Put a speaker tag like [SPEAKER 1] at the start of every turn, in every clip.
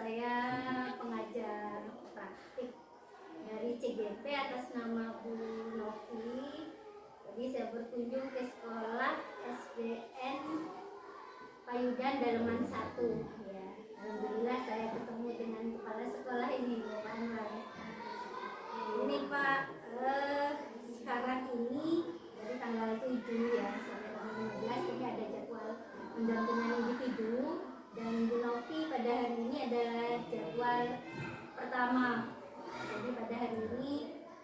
[SPEAKER 1] saya pengajar praktik dari CGP atas nama Bu Novi. Jadi saya berkunjung ke sekolah SDN Payudan Daleman 1 ya. Alhamdulillah saya ketemu dengan kepala sekolah ini, Pak Anwar. Ini Pak, sekarang ini dari tanggal 7 ya sampai tanggal 15 ini ada jadwal pendampingan individu, dan Bu Novi pada hari ini adalah jadwal pertama. Jadi pada hari ini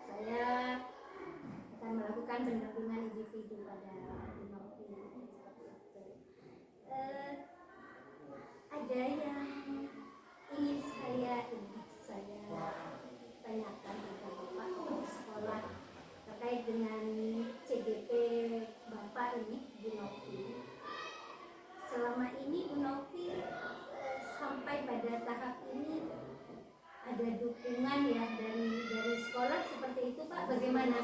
[SPEAKER 1] saya akan melakukan pendampingan individu pada Bu Novi. Ada yang ingin saya tanyakan kepada Bapak di sekolah terkait dengan CGP Bapak ini, Bu Novi. Selama ini Bu Novi sampai pada tahap ini ada dukungan ya dari sekolah seperti itu Pak, bagaimana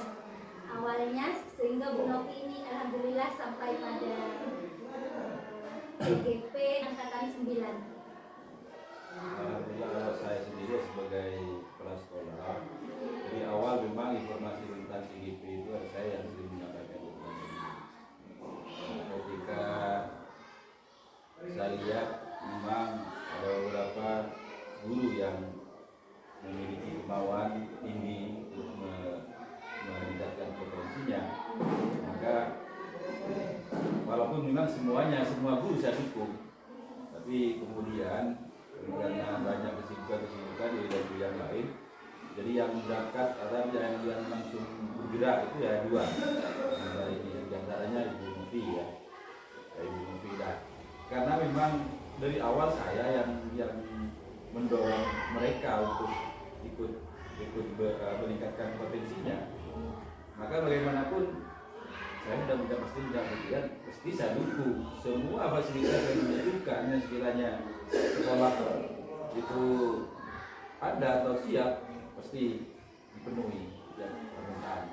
[SPEAKER 1] awalnya sehingga Bu Novi ini alhamdulillah sampai pada CGP angkatan 9.
[SPEAKER 2] Alhamdulillah, kalau saya sendiri sebagai kepala sekolah, dari awal memang informasi tentang CGP itu ada saya yang sering menyampaikan ketika saya lihat memang ada beberapa guru yang memiliki kemauan tinggi untuk meningkatkan potensinya, maka walaupun memang semua guru saya dukung, tapi kemudian karena banyak kesibukan di yang lain, jadi yang berangkat atau yang langsung bergerak itu ya dua. Nah, ini diantaranya Ibu Novi ya, Ibu Novi dah. Karena memang dari awal saya yang mendorong mereka untuk ikut meningkatkan potensinya, maka bagaimanapun saya sudah pasti saya dukung semua fasilitas yang dibutuhkan yang sekiranya sekolah itu ada atau siap pasti dipenuhi dan permintaan.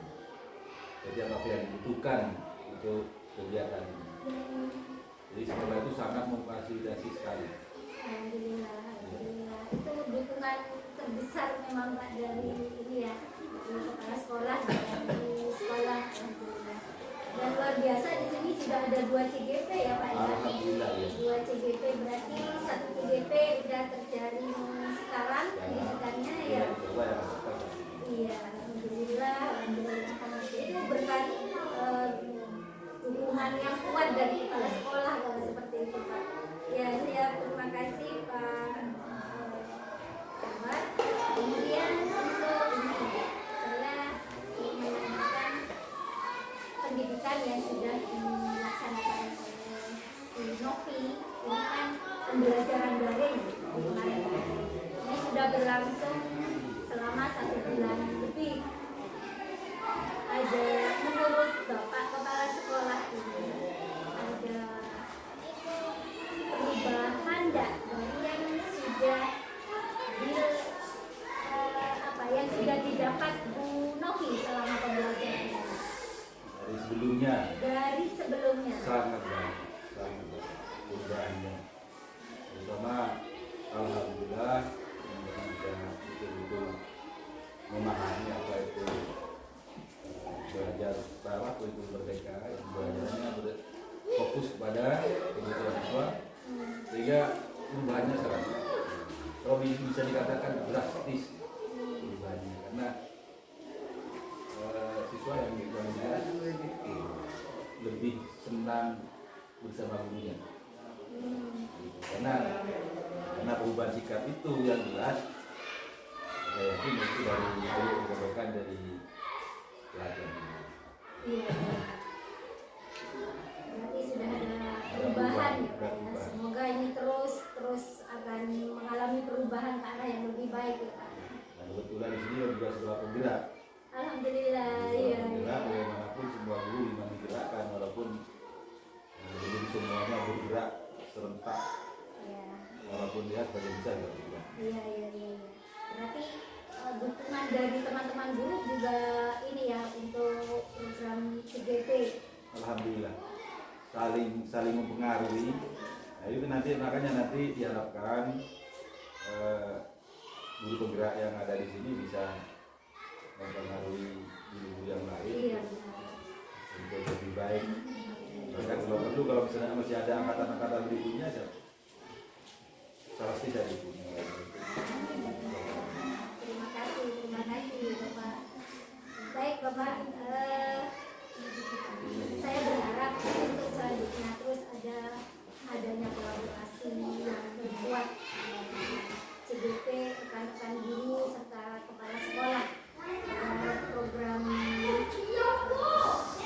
[SPEAKER 2] Jadi apa yang dibutuhkan untuk kegiatan ini. Jadi sekolah itu sangat memfasilitasi sekali.
[SPEAKER 1] Alhamdulillah. Itu dukungan terbesar memang Pak dari ini ya, kepala sekolah dari sekolah. Alhamdulillah. Dan luar biasa di sini sudah ada 2 CGP ya Pak ya.
[SPEAKER 2] Alhamdulillah ya.
[SPEAKER 1] 2 CGP berarti 1 CGP udah terjalin sekarang pendidikannya ya. Iya, alhamdulillah. Itu berarti dukungan yang kuat dari kepala sekolah kalau seperti itu Pak. Ya, saya terima kasih Pak Ahmad. Kemudian untuk ini saya ingin menanyakan pendidikan yang sudah dilaksanakan oleh Bu Novi. Ini kan pembelajaran daring kemarin. Ini sudah berlangsung selama 1 bulan lebih. Ada menurut Bapak kepala sekolah ini ada perubahan enggak dari yang sudah yang sudah didapat Bu Novi selama pembelajaran ini? Dari sebelumnya
[SPEAKER 2] sangat baik perubahannya, terutama alhamdulillah sudah betul-betul memahami apa itu belajar perilaku itu merdeka, belajarnya fokus kepada kebutuhan siswa, sehingga perubahannya sangat baik. Kalau bisa dikatakan drastis perubahannya, karena siswa yang belajar lebih senang bersama gurunya. Karena perubahan sikap itu yang jelas, saya yakin itu dari kebijakan dari pelajar.
[SPEAKER 1] Iya. Berarti sudah ada perubahan ya. Semoga ini terus akan mengalami perubahan ke arah yang lebih baik ya Pak.
[SPEAKER 2] Nah, kebetulan di sini juga sebuah penggerak.
[SPEAKER 1] Alhamdulillah. Iya.
[SPEAKER 2] Bagaimanapun semua guru memang digerakkan, walaupun jadi semuanya bergerak serentak.
[SPEAKER 1] Iya.
[SPEAKER 2] Walaupun dia sebagian besar juga.
[SPEAKER 1] Iya. Berarti dukungan dari teman-teman guru juga ini ya untuk program CGP.
[SPEAKER 2] Alhamdulillah. Saling mempengaruhi. Nah, itu makanya nanti diharapkan guru penggerak yang ada di sini bisa mempengaruhi guru yang lain
[SPEAKER 1] Iya, benar.
[SPEAKER 2] untuk lebih baik. Bahkan kalau perlu, kalau misalnya masih ada angkatan-angkatan berikutnya, pasti saya dukung.
[SPEAKER 1] Terima kasih Bapak. Baik Bapak, saya berharap untuk selanjutnya terus adanya kolaborasi yang membuat CGP, rekan-rekan guru serta kepala sekolah program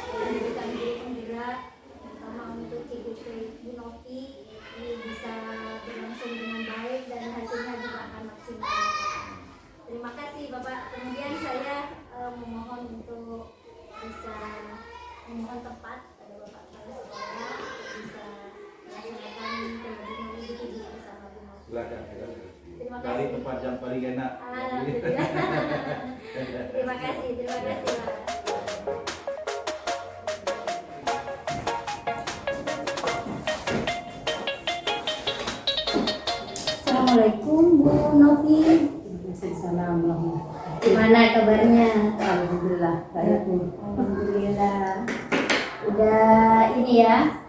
[SPEAKER 1] pendidikan guru penggerak terutama untuk CGP Bu Novi ini bisa berlangsung dengan baik dan hasilnya juga akan maksimal. Terima kasih Bapak. Kemudian saya memohon untuk bisa memohon tempat pada Bapak kepala sekolah untuk bisa melaksanakan pendidikan individu bersama Bu Novi.
[SPEAKER 2] Silakan.
[SPEAKER 1] Terima
[SPEAKER 2] Cari
[SPEAKER 1] kasih.
[SPEAKER 2] tempat yang paling enak.
[SPEAKER 1] Alhamdulillah. Terima kasih Pak. Assalamualaikum Bu Novi.
[SPEAKER 3] Assalamualaikum.
[SPEAKER 1] Gimana kabarnya?
[SPEAKER 3] Alhamdulillah, baik Bu.
[SPEAKER 1] Alhamdulillah. Udah ini ya,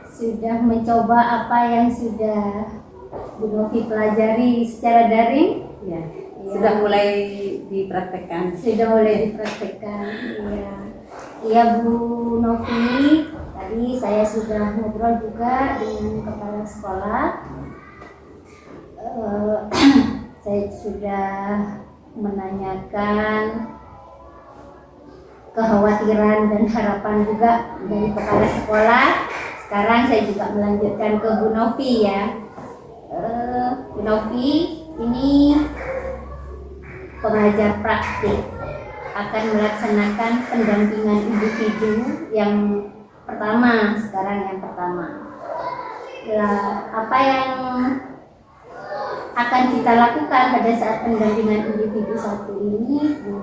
[SPEAKER 1] sudah mencoba apa yang sudah Bu Novi pelajari secara daring?
[SPEAKER 3] Ya,
[SPEAKER 1] Ya.
[SPEAKER 3] sudah mulai dipraktekkan.
[SPEAKER 1] Sudah mulai dipraktekkan. Iya. Iya Bu Novi, tadi saya sudah ngobrol juga dengan kepala sekolah. Saya sudah menanyakan kekhawatiran dan harapan juga dari kepala sekolah. Sekarang saya juga melanjutkan ke Bu Novi ya. Bu Novi ini pengajar praktik akan melaksanakan pendampingan individu yang pertama, sekarang yang pertama. Apa yang akan kita lakukan pada saat pendampingan individu satu ini, Bu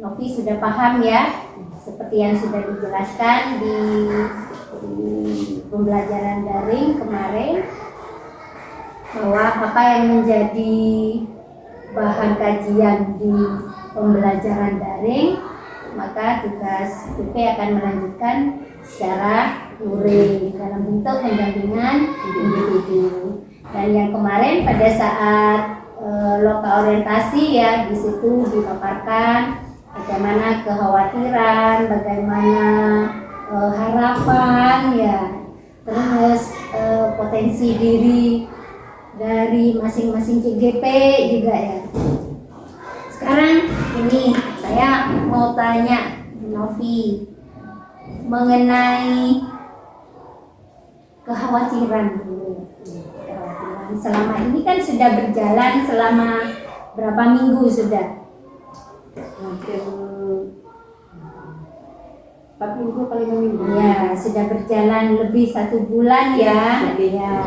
[SPEAKER 1] Novi sudah paham ya, seperti yang sudah dijelaskan di pembelajaran daring kemarin, bahwa apa yang menjadi bahan kajian di pembelajaran daring, maka tugas PP akan melanjutkan secara luring dalam bentuk pendampingan individu. Dan yang kemarin pada saat loka orientasi ya, di situ dipaparkan bagaimana kekhawatiran, bagaimana harapan ya, terus potensi diri dari masing-masing CGP juga ya. Sekarang ini saya mau tanya Novi mengenai kekhawatiran dulu. Kekhawatiran selama ini kan sudah berjalan selama berapa minggu sudah?
[SPEAKER 3] Hampir 4 minggu kali 5 minggu.
[SPEAKER 1] Ya, sudah berjalan lebih 1 bulan ya. Ya.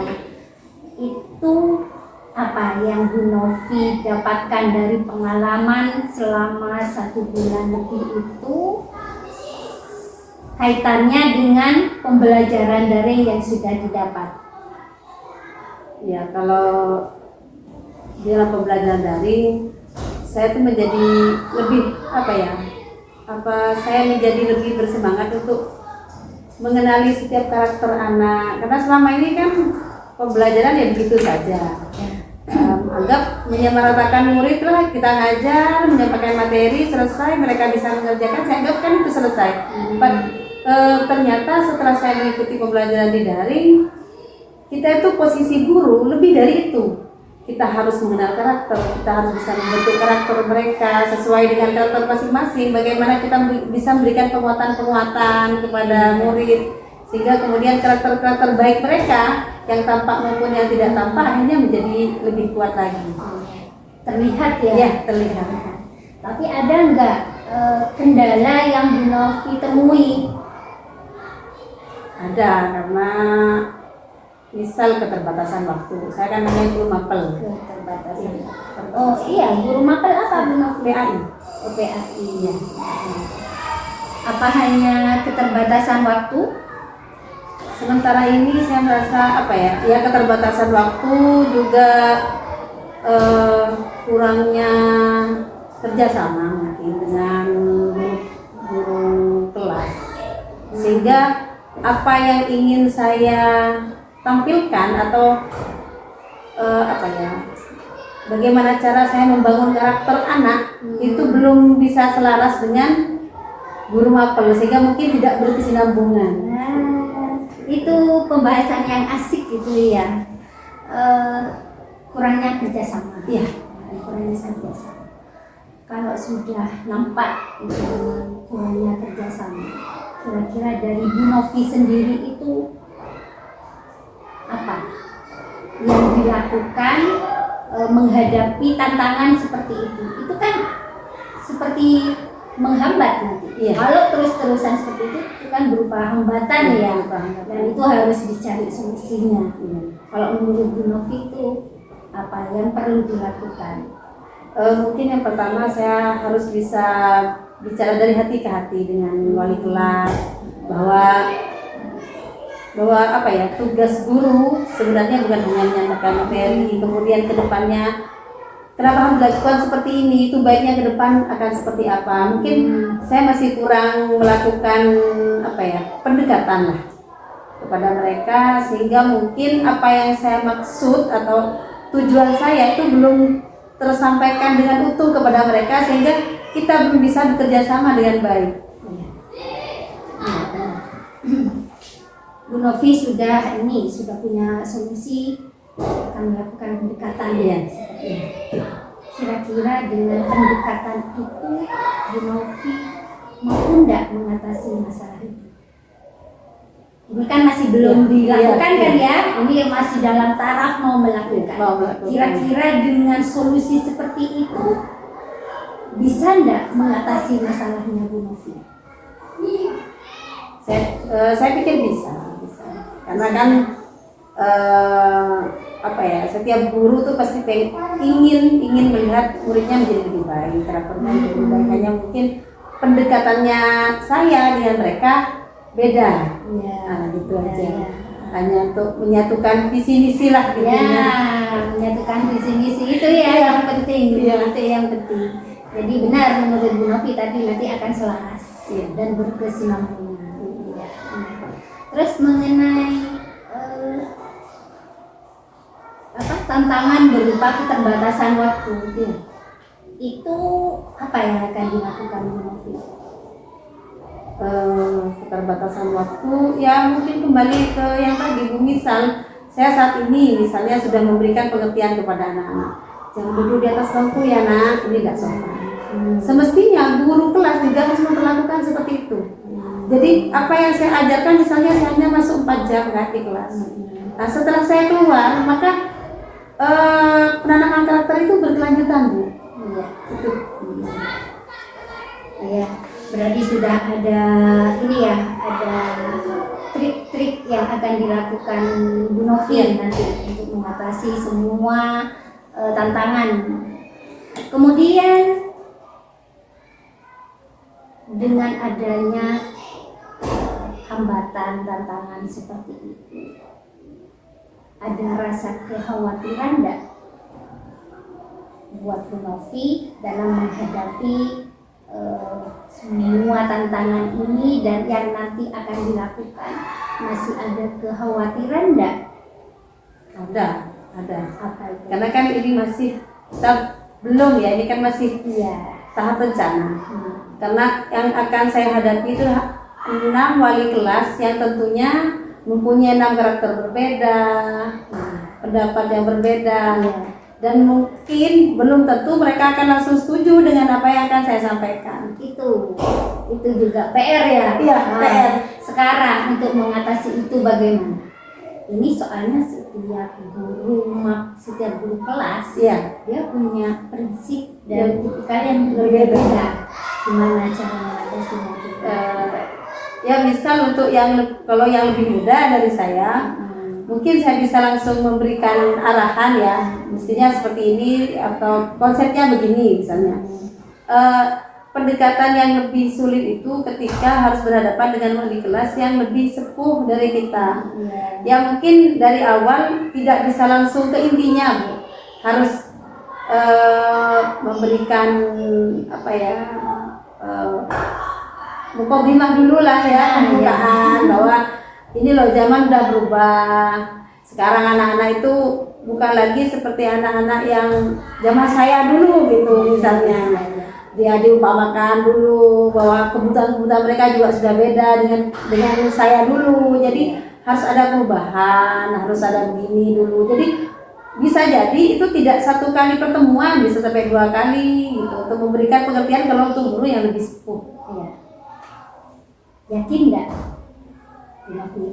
[SPEAKER 1] Itu apa yang Bu Novi dapatkan dari pengalaman selama 1 bulan lebih itu kaitannya dengan pembelajaran daring yang sudah didapat?
[SPEAKER 3] Ya, kalau dalam pembelajaran daring saya tuh menjadi lebih saya menjadi lebih bersemangat untuk mengenali setiap karakter anak, karena selama ini kan pembelajaran ya begitu saja. Anggap menyamaratakan murid lah, kita ngajar, menyampaikan materi, selesai, mereka bisa mengerjakan, saya anggap kan itu selesai. Ternyata setelah saya mengikuti pembelajaran di daring, kita itu posisi guru lebih dari itu. Kita harus mengenal karakter, kita harus bisa membentuk karakter mereka sesuai dengan karakter masing-masing. Bagaimana kita bisa memberikan penguatan-penguatan kepada murid, sehingga kemudian karakter-karakter baik mereka yang tampak maupun yang tidak tampak akhirnya menjadi lebih kuat lagi.
[SPEAKER 1] Terlihat ya?
[SPEAKER 3] Ya, terlihat.
[SPEAKER 1] Tapi ada nggak kendala yang Bu Novi temui?
[SPEAKER 3] Ada, karena misal keterbatasan waktu. Saya kan namanya guru mapel.
[SPEAKER 1] Keterbatasan. Oh iya, guru mapel apa Bu Novi?
[SPEAKER 3] PAI.
[SPEAKER 1] Oh, PAI ya. Apa hanya keterbatasan waktu?
[SPEAKER 3] Sementara ini saya merasa ya keterbatasan waktu juga kurangnya kerjasama mungkin dengan guru kelas, sehingga apa yang ingin saya tampilkan atau bagaimana cara saya membangun karakter anak itu belum bisa selaras dengan guru mapel, sehingga mungkin tidak berkesinambungan.
[SPEAKER 1] Itu pembahasan yang asik gitu ya. Kurangnya kerjasama.
[SPEAKER 3] Iya.
[SPEAKER 1] Kurangnya kerjasama. Kalau sudah nampak itu kurangnya kerjasama, kira-kira dari Bu Novi sendiri itu apa yang dilakukan menghadapi tantangan seperti itu? Itu kan seperti menghambat nanti.
[SPEAKER 3] Iya.
[SPEAKER 1] Kalau terus-terusan seperti itu kan berupa hambatan ya, dan itu harus dicari solusinya. Kalau menurut Bu Novi itu apa yang perlu dilakukan?
[SPEAKER 3] Mungkin yang pertama saya harus bisa bicara dari hati ke hati dengan wali kelas bahwa tugas guru sebenarnya bukan hanya menyatakan materi, kemudian ke depannya kenapa harus dilakukan seperti ini, itu baiknya ke depan akan seperti apa. Mungkin saya masih kurang melakukan pendekatan lah kepada mereka, sehingga mungkin apa yang saya maksud atau tujuan saya itu belum tersampaikan dengan utuh kepada mereka, sehingga kita belum bisa bekerja sama dengan baik.
[SPEAKER 1] Bu Novi sudah punya solusi, akan melakukan pendekatan ya. Kira-kira dengan pendekatan itu Bu Novi mampu tidak mengatasi masalah itu? Ini kan masih belum dilakukan kan ya? Ini masih dalam taraf mau melakukan. Kira-kira dengan solusi seperti itu bisa tidak mengatasi masalahnya Bu Novi?
[SPEAKER 3] Saya pikir bisa. Karena kan setiap guru tuh pasti ingin melihat muridnya menjadi lebih baik, karakternya menjadi lebih baik. Hanya mungkin pendekatannya saya dengan mereka beda. Gitu aja. Hanya untuk menyatukan visi misi lah gitu.
[SPEAKER 1] Menyatukan visi misi itu ya yang penting. Itu yang penting. Jadi benar menurut Bu Novi tadi nanti akan selaras dan berkesinambungan. Terus mengenai tantangan berupa keterbatasan waktu itu apa yang akan dilakukan Bu Novi?
[SPEAKER 3] Keterbatasan waktu ya mungkin kembali ke yang tadi Bu, misal saya saat ini misalnya sudah memberikan pengertian kepada anak-anak, jangan duduk di atas bangku ya nak, ini tidak sopan. Semestinya guru kelas juga harus memperlakukan seperti itu. Jadi apa yang saya ajarkan misalnya saya hanya masuk 4 jam di kelas. Nah setelah saya keluar maka penanaman karakter itu berkelanjutan Bu.
[SPEAKER 1] Iya, berarti sudah ada ada trik-trik yang akan dilakukan Bu Novi nanti untuk mengatasi semua tantangan. Kemudian dengan adanya hambatan, tantangan seperti itu, ada rasa kekhawatiran enggak buat Bu Novi dalam menghadapi semua tantangan ini dan yang nanti akan dilakukan? Masih ada kekhawatiran enggak?
[SPEAKER 3] Ada. Apa itu? Karena kan ini masih belum ya, ini kan masih tahap rencana. Karena yang akan saya hadapi itu 6 wali kelas yang tentunya mempunyai 6 karakter berbeda, pendapat yang berbeda, dan mungkin belum tentu mereka akan langsung setuju dengan apa yang akan saya sampaikan. Itu juga PR ya. Iya, PR.
[SPEAKER 1] Sekarang untuk mengatasi itu bagaimana? Ini soalnya setiap guru kelas dia punya prinsip dan tipikal yang berbeda. Gimana cara mengatasinya juga?
[SPEAKER 3] Ya misal untuk kalau yang lebih muda dari saya, mungkin saya bisa langsung memberikan arahan ya, mestinya seperti ini atau konsepnya begini misalnya. Pendekatan yang lebih sulit itu ketika harus berhadapan dengan wali kelas yang lebih sepuh dari kita, yang mungkin dari awal tidak bisa langsung ke intinya Bu. Harus memberikan apa ya, mukadimah dulu lah ya, pembukaan bahwa ini loh zaman udah berubah. Sekarang anak-anak itu bukan lagi seperti anak-anak yang zaman saya dulu gitu misalnya. Dia diumpamakan dulu bahwa kebutuhan-kebutuhan mereka juga sudah beda dengan saya dulu. Jadi harus ada perubahan, harus ada begini dulu. Jadi bisa jadi itu tidak satu kali pertemuan, bisa sampai 2 kali gitu untuk memberikan pengertian kalau untuk guru yang lebih sepuh.
[SPEAKER 1] Iya. Yakin nggak?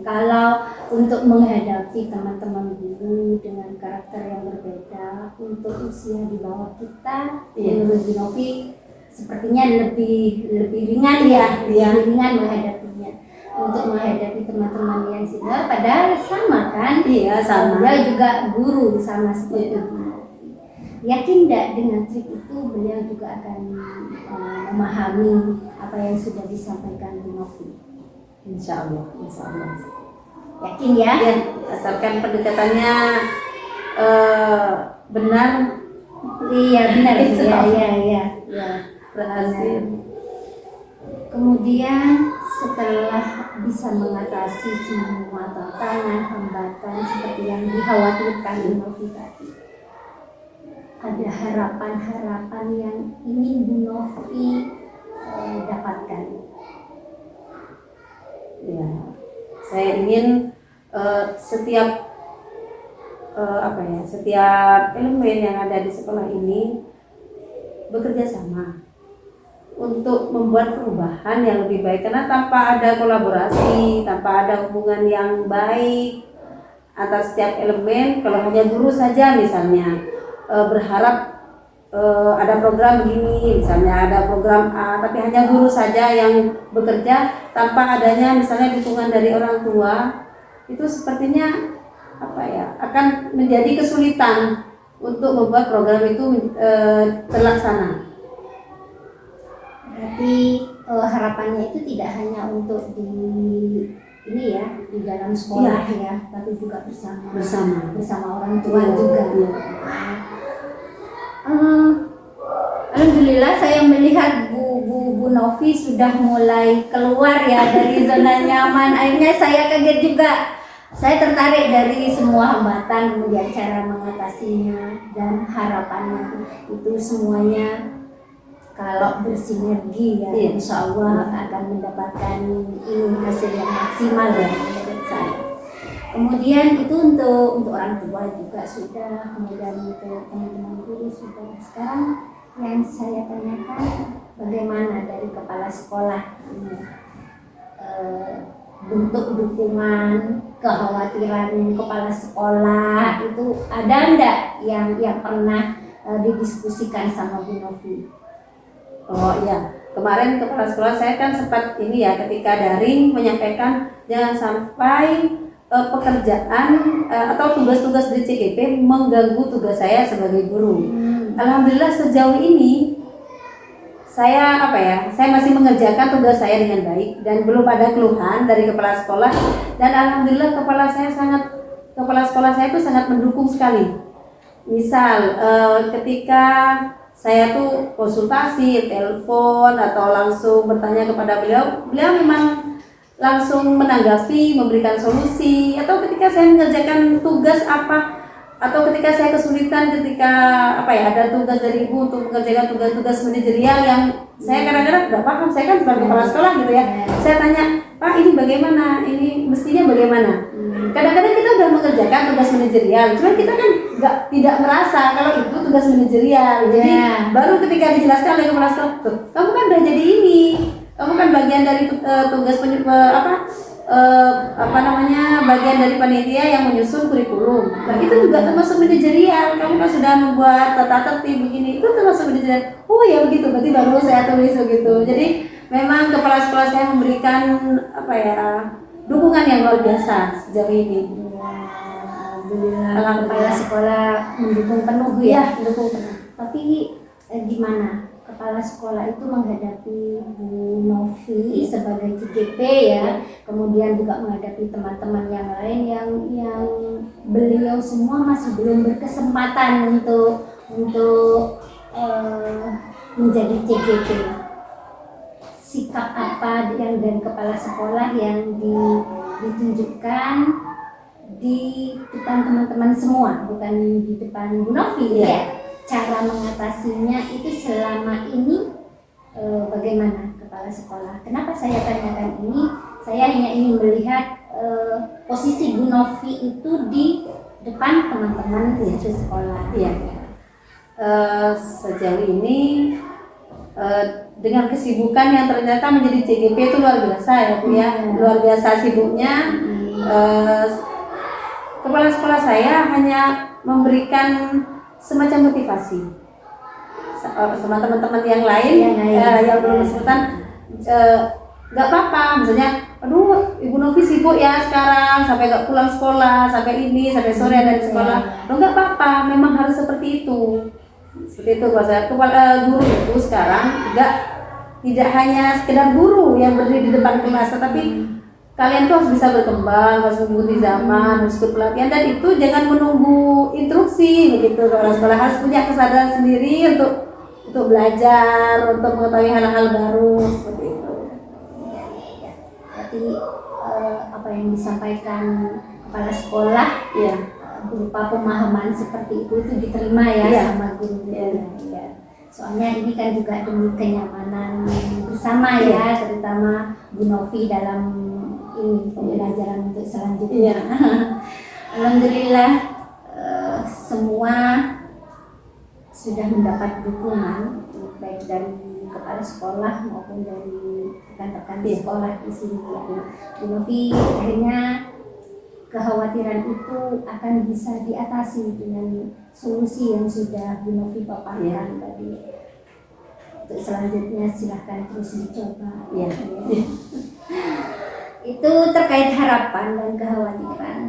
[SPEAKER 1] Kalau untuk menghadapi teman-teman guru dengan karakter yang berbeda untuk usia di bawah kita, menurut Bu Novi sepertinya lebih ringan ya, lebih ringan menghadapinya. Untuk menghadapi teman-teman yang senior, padahal sama kan?
[SPEAKER 3] Iya, sama.
[SPEAKER 1] Dia juga guru sama seperti Bu Novi. Yakin nggak dengan trik itu beliau juga akan memahami apa yang sudah disampaikan Bu Novi?
[SPEAKER 3] Insya Allah.
[SPEAKER 1] Yakin ya?
[SPEAKER 3] Ya, asalkan pendekatannya benar.
[SPEAKER 1] Iya benar. Iya.
[SPEAKER 3] Berhasil.
[SPEAKER 1] Kemudian setelah bisa mengatasi semua tantangan, hambatan seperti yang dikhawatirkan Bu Novi tadi, ada harapan-harapan yang ingin Bu Novi dapatkan.
[SPEAKER 3] Ya, saya ingin setiap setiap elemen yang ada di sekolah ini bekerja sama untuk membuat perubahan yang lebih baik, karena tanpa ada kolaborasi, tanpa ada hubungan yang baik atas setiap elemen, kalau hanya guru saja misalnya berharap ada program begini, misalnya ada program A, tapi hanya guru saja yang bekerja tanpa adanya misalnya dukungan dari orang tua, itu sepertinya akan menjadi kesulitan untuk membuat program itu terlaksana.
[SPEAKER 1] Berarti harapannya itu tidak hanya untuk di dalam sekolah ya, tapi juga bersama orang tua juga. Alhamdulillah saya melihat Bu Novi sudah mulai keluar ya dari zona nyaman. Akhirnya saya kaget juga. Saya tertarik dari semua hambatan, kemudian cara mengatasinya dan harapannya itu semuanya kalau bersinergi ya, insya Allah akan mendapatkan hasil yang maksimal ya menurut saya. Kemudian itu untuk orang tua juga sudah, kemudian untuk teman-teman guru sudah. Sekarang yang saya tanyakan, bagaimana dari kepala sekolah ini bentuk dukungan, kekhawatiran kepala sekolah itu ada enggak yang pernah didiskusikan sama Bu Novi?
[SPEAKER 3] Oh iya, kemarin kepala sekolah saya kan sempat ketika daring menyampaikan jangan sampai pekerjaan atau tugas-tugas di CGP mengganggu tugas saya sebagai guru. Alhamdulillah sejauh ini saya masih mengerjakan tugas saya dengan baik dan belum ada keluhan dari kepala sekolah, dan alhamdulillah kepala sekolah saya itu sangat mendukung sekali. Misal ketika saya tuh konsultasi, telepon atau langsung bertanya kepada beliau memang langsung menanggapi, memberikan solusi. Atau ketika saya mengerjakan tugas atau ketika saya kesulitan ada tugas dari ibu untuk mengerjakan tugas-tugas manajerial yang saya kadang-kadang tidak paham, saya kan sebagai kepala sekolah gitu ya. Saya tanya, Pak ini bagaimana? Ini mestinya bagaimana? Kadang-kadang kita sudah mengerjakan tugas manajerial, cuma kita kan tidak merasa kalau itu tugas manajerial. Jadi baru ketika dijelaskan oleh kepala sekolah, tuh, kamu kan udah jadi ini, kamu kan bagian dari tugas bagian dari panitia yang menyusun kurikulum. Nah itu juga termasuk manajerial. Kamu kan sudah membuat tata tertib begini, itu termasuk manajerial. Oh ya begitu, berarti baru saya tulis begitu. Jadi memang kepala sekolah saya memberikan dukungan yang luar biasa sejauh ini.
[SPEAKER 1] Alhamdulillah kepala sekolah mendukung penuh ya, mendukung penuh. Tapi gimana kepala sekolah itu menghadapi Bu Novi sebagai CGP ya, kemudian juga menghadapi teman-teman yang lain yang beliau semua masih belum berkesempatan untuk menjadi CGP, sikap apa yang dari kepala sekolah yang ditunjukkan di depan teman-teman semua, bukan di depan Bu Novi ya. Cara mengatasinya itu selama ini bagaimana kepala sekolah? Kenapa saya tanyakan ini? Saya hanya ingin melihat posisi Bu Novi itu di depan teman-teman di sekolah.
[SPEAKER 3] Iya. Sejauh ini dengan kesibukan yang ternyata menjadi CGP itu luar biasa ya Bu ya, luar biasa sibuknya. Kepala sekolah saya hanya memberikan semacam motivasi sama teman-teman yang lain yang belum kesulitan. Nggak apa-apa, misalnya, aduh Ibu Novi sibuk ya sekarang sampai nggak pulang sekolah, sampai sore ada di sekolah. Loh, nggak apa-apa, memang harus seperti itu. Seperti itu kepala guru itu sekarang tidak hanya sekedar guru yang berdiri di depan kelas, tetapi kalian tuh harus bisa berkembang, harus mengikuti zaman, harus ikut pelatihan, dan itu jangan menunggu instruksi begitu. Kepala sekolah harus punya kesadaran sendiri untuk belajar, untuk mengetahui hal-hal baru seperti itu.
[SPEAKER 1] Berarti apa yang disampaikan kepala sekolah
[SPEAKER 3] Ya.
[SPEAKER 1] berupa pemahaman seperti itu diterima ya, sama guru. Ya. Soalnya ini kan juga demi kenyamanan bersama ya, terutama Bu Novi dalam ini pembelajaran untuk selanjutnya. Alhamdulillah semua sudah mendapat dukungan baik dari kepala sekolah maupun dari rekan-rekan di sekolah di sini. Bu Novi akhirnya kekhawatiran itu akan bisa diatasi dengan solusi yang sudah Bu Novi paparkan tadi. Untuk selanjutnya silahkan terus dicoba. Itu terkait harapan dan kekhawatiran,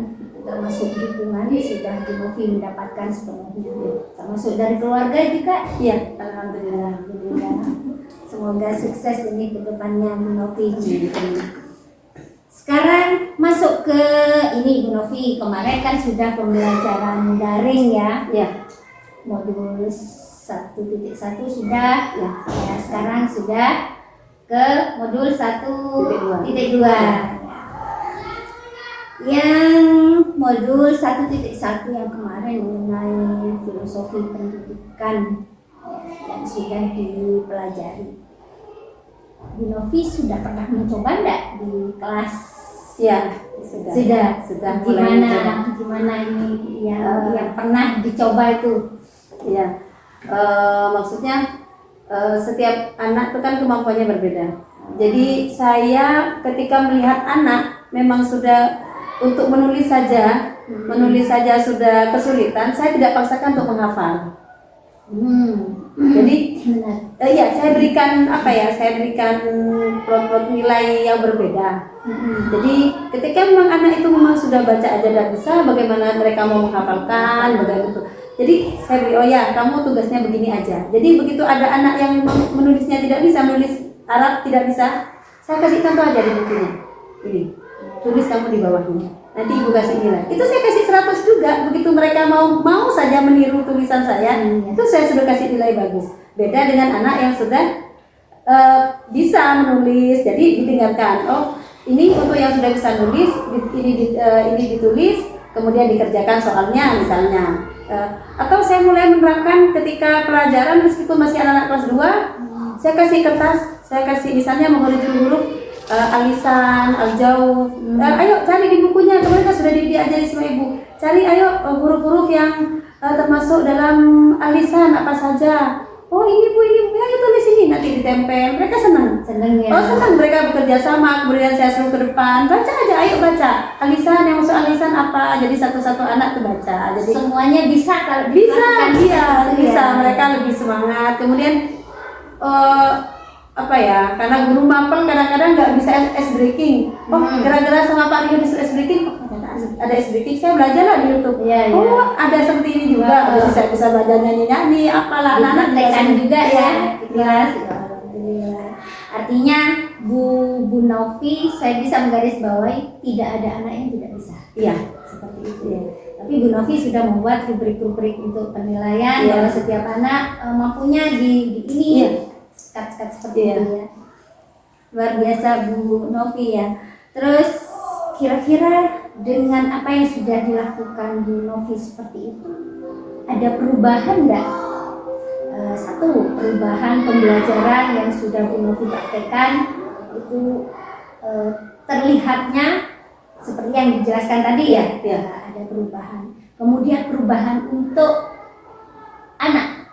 [SPEAKER 1] termasuk dukungan sudah Bu Novi mendapatkan sepenuhnya, termasuk dari keluarga juga.
[SPEAKER 3] Iya, alhamdulillah.
[SPEAKER 1] Semoga sukses ini ke depannya Bu Novi. Sekarang masuk ke ini Bu Novi, kemarin kan sudah pembelajaran daring ya. Modul 1.1 sudah ya, sekarang sudah ke modul 1.2. Yang modul 1.1 yang kemarin mengenai filosofi pendidikan yang sudah dipelajari, Bu Novi sudah pernah mencoba enggak di kelas?
[SPEAKER 3] Ya, sudah mulai mencoba.
[SPEAKER 1] Gimana ini yang pernah dicoba itu?
[SPEAKER 3] Ya, maksudnya setiap anak itu kan kemampuannya berbeda. Jadi saya ketika melihat anak memang sudah untuk menulis saja sudah kesulitan, saya tidak paksakan untuk menghafal. Jadi saya berikan plot nilai yang berbeda. Jadi ketika memang anak itu memang sudah baca aja tidak bisa, bagaimana mereka mau menghafalkan, bagaimana itu. Jadi saya beri, kamu tugasnya begini aja. Jadi begitu ada anak yang menulisnya tidak bisa, menulis Arab tidak bisa, saya kasih contoh aja di bukunya. Ini, tulis kamu di bawahnya. Nanti ibu kasih nilai. Itu saya kasih 100 juga. Begitu mereka mau saja meniru tulisan saya, itu saya sudah kasih nilai bagus. Beda dengan anak yang sudah bisa menulis, jadi ditinggalkan. Oh, ini untuk yang sudah bisa nulis, ini ditulis, kemudian dikerjakan soalnya misalnya. Atau saya mulai menerapkan ketika pelajaran meskipun masih anak-anak kelas 2, saya kasih kertas, saya kasih misalnya menghuruf huruf alisan, aljauh. Ayo cari di bukunya, kemarin kan sudah diajari sama ibu. Cari ayo huruf-huruf yang termasuk dalam alisan apa saja. Oh ini bu, ayo tulis ini, nanti ditempel. Mereka senang ya. Oh senang, mereka bekerja sama. Kemudian saya suruh ke depan, baca aja, ayo baca alisan, yang masuk alisan apa. Jadi satu-satu anak tuh baca. Jadi
[SPEAKER 1] semuanya bisa kalau
[SPEAKER 3] bisa. Mereka lebih semangat. Kemudian karena guru mapel kadang-kadang nggak bisa ice breaking. Gara-gara sama Pak Rio disuruh ice breaking, ada ice breaking, saya belajar lah di YouTube. Ada seperti ini juga. Saya bisa belajar nyanyi-nyanyi, apalah anak-anak
[SPEAKER 1] juga ya. Kelas. Artinya Bu Novi, saya bisa menggarisbawahi tidak ada anak yang tidak bisa.
[SPEAKER 3] Iya,
[SPEAKER 1] seperti itu ya. Tapi Bu Novi sudah membuat rubrik-rubrik untuk penilaian bahwa setiap anak mampunya di ini. sekat-sekat seperti
[SPEAKER 3] Iya.
[SPEAKER 1] itu ya. Luar biasa Bu Novi ya. Terus kira-kira dengan apa yang sudah dilakukan Bu Novi seperti itu, ada perubahan nggak? Satu, perubahan pembelajaran yang sudah Bu Novi praktekkan itu terlihatnya seperti yang dijelaskan tadi ya,
[SPEAKER 3] Ya.
[SPEAKER 1] ada perubahan. Kemudian perubahan untuk anak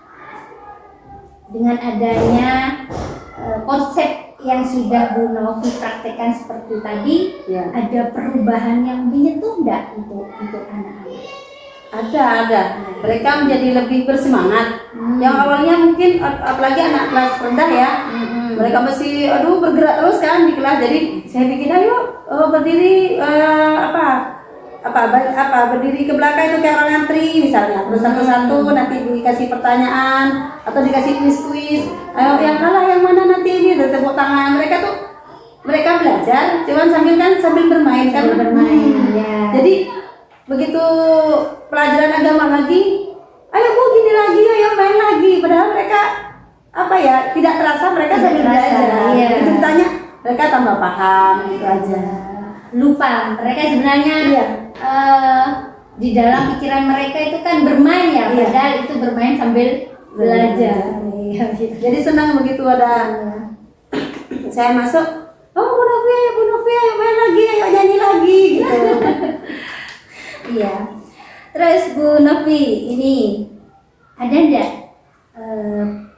[SPEAKER 1] dengan adanya konsep yang sudah Bu Novi praktekkan seperti tadi,
[SPEAKER 3] Ya.
[SPEAKER 1] ada perubahan yang menyentuh enggak untuk anak-anak?
[SPEAKER 3] Ada. Mereka menjadi lebih bersemangat. Yang awalnya mungkin apalagi anak kelas rendah ya, mereka masih bergerak terus kan di kelas. Jadi saya bikin ayo berdiri berdiri ke belakang itu kayak orang ngantri misalnya. Terus satu-satu nanti dikasih pertanyaan atau dikasih kuis-kuis. Ayo yang kalah yang mana nanti ini, ada tepuk tangan. Mereka belajar, cuman sambil bermain kan.
[SPEAKER 1] Ya.
[SPEAKER 3] Jadi begitu pelajaran agama lagi, ayo Bu gini lagi, ayo main lagi. Padahal mereka tidak terasa mereka
[SPEAKER 1] Tidak
[SPEAKER 3] sambil
[SPEAKER 1] terasa,
[SPEAKER 3] belajar.
[SPEAKER 1] iya.
[SPEAKER 3] Itu ditanya, mereka tambah paham gitu aja.
[SPEAKER 1] Lupa mereka sebenarnya
[SPEAKER 3] Iya.
[SPEAKER 1] di dalam pikiran mereka itu kan bermain ya,
[SPEAKER 3] Iya.
[SPEAKER 1] padahal itu bermain sambil belajar. Iya.
[SPEAKER 3] Jadi senang begitu ada saya masuk, oh Bu Novi ayo main lagi, ayo nyanyi lagi gitu.
[SPEAKER 1] Iya. Terus Bu Novi, ini ada enggak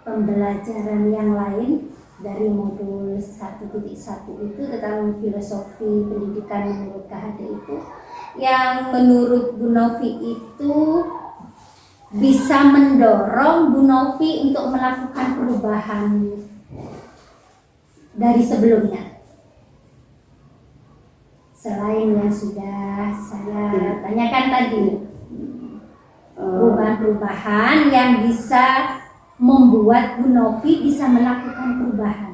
[SPEAKER 1] pembelajaran yang lain dari modul 1.1 itu tentang filosofi pendidikan menurut KHD itu yang menurut Bu Novi itu bisa mendorong Bu Novi untuk melakukan perubahan dari sebelumnya? Selain yang sudah saya tanyakan tadi, perubahan-perubahan yang bisa membuat Bu Novi bisa melakukan perubahan.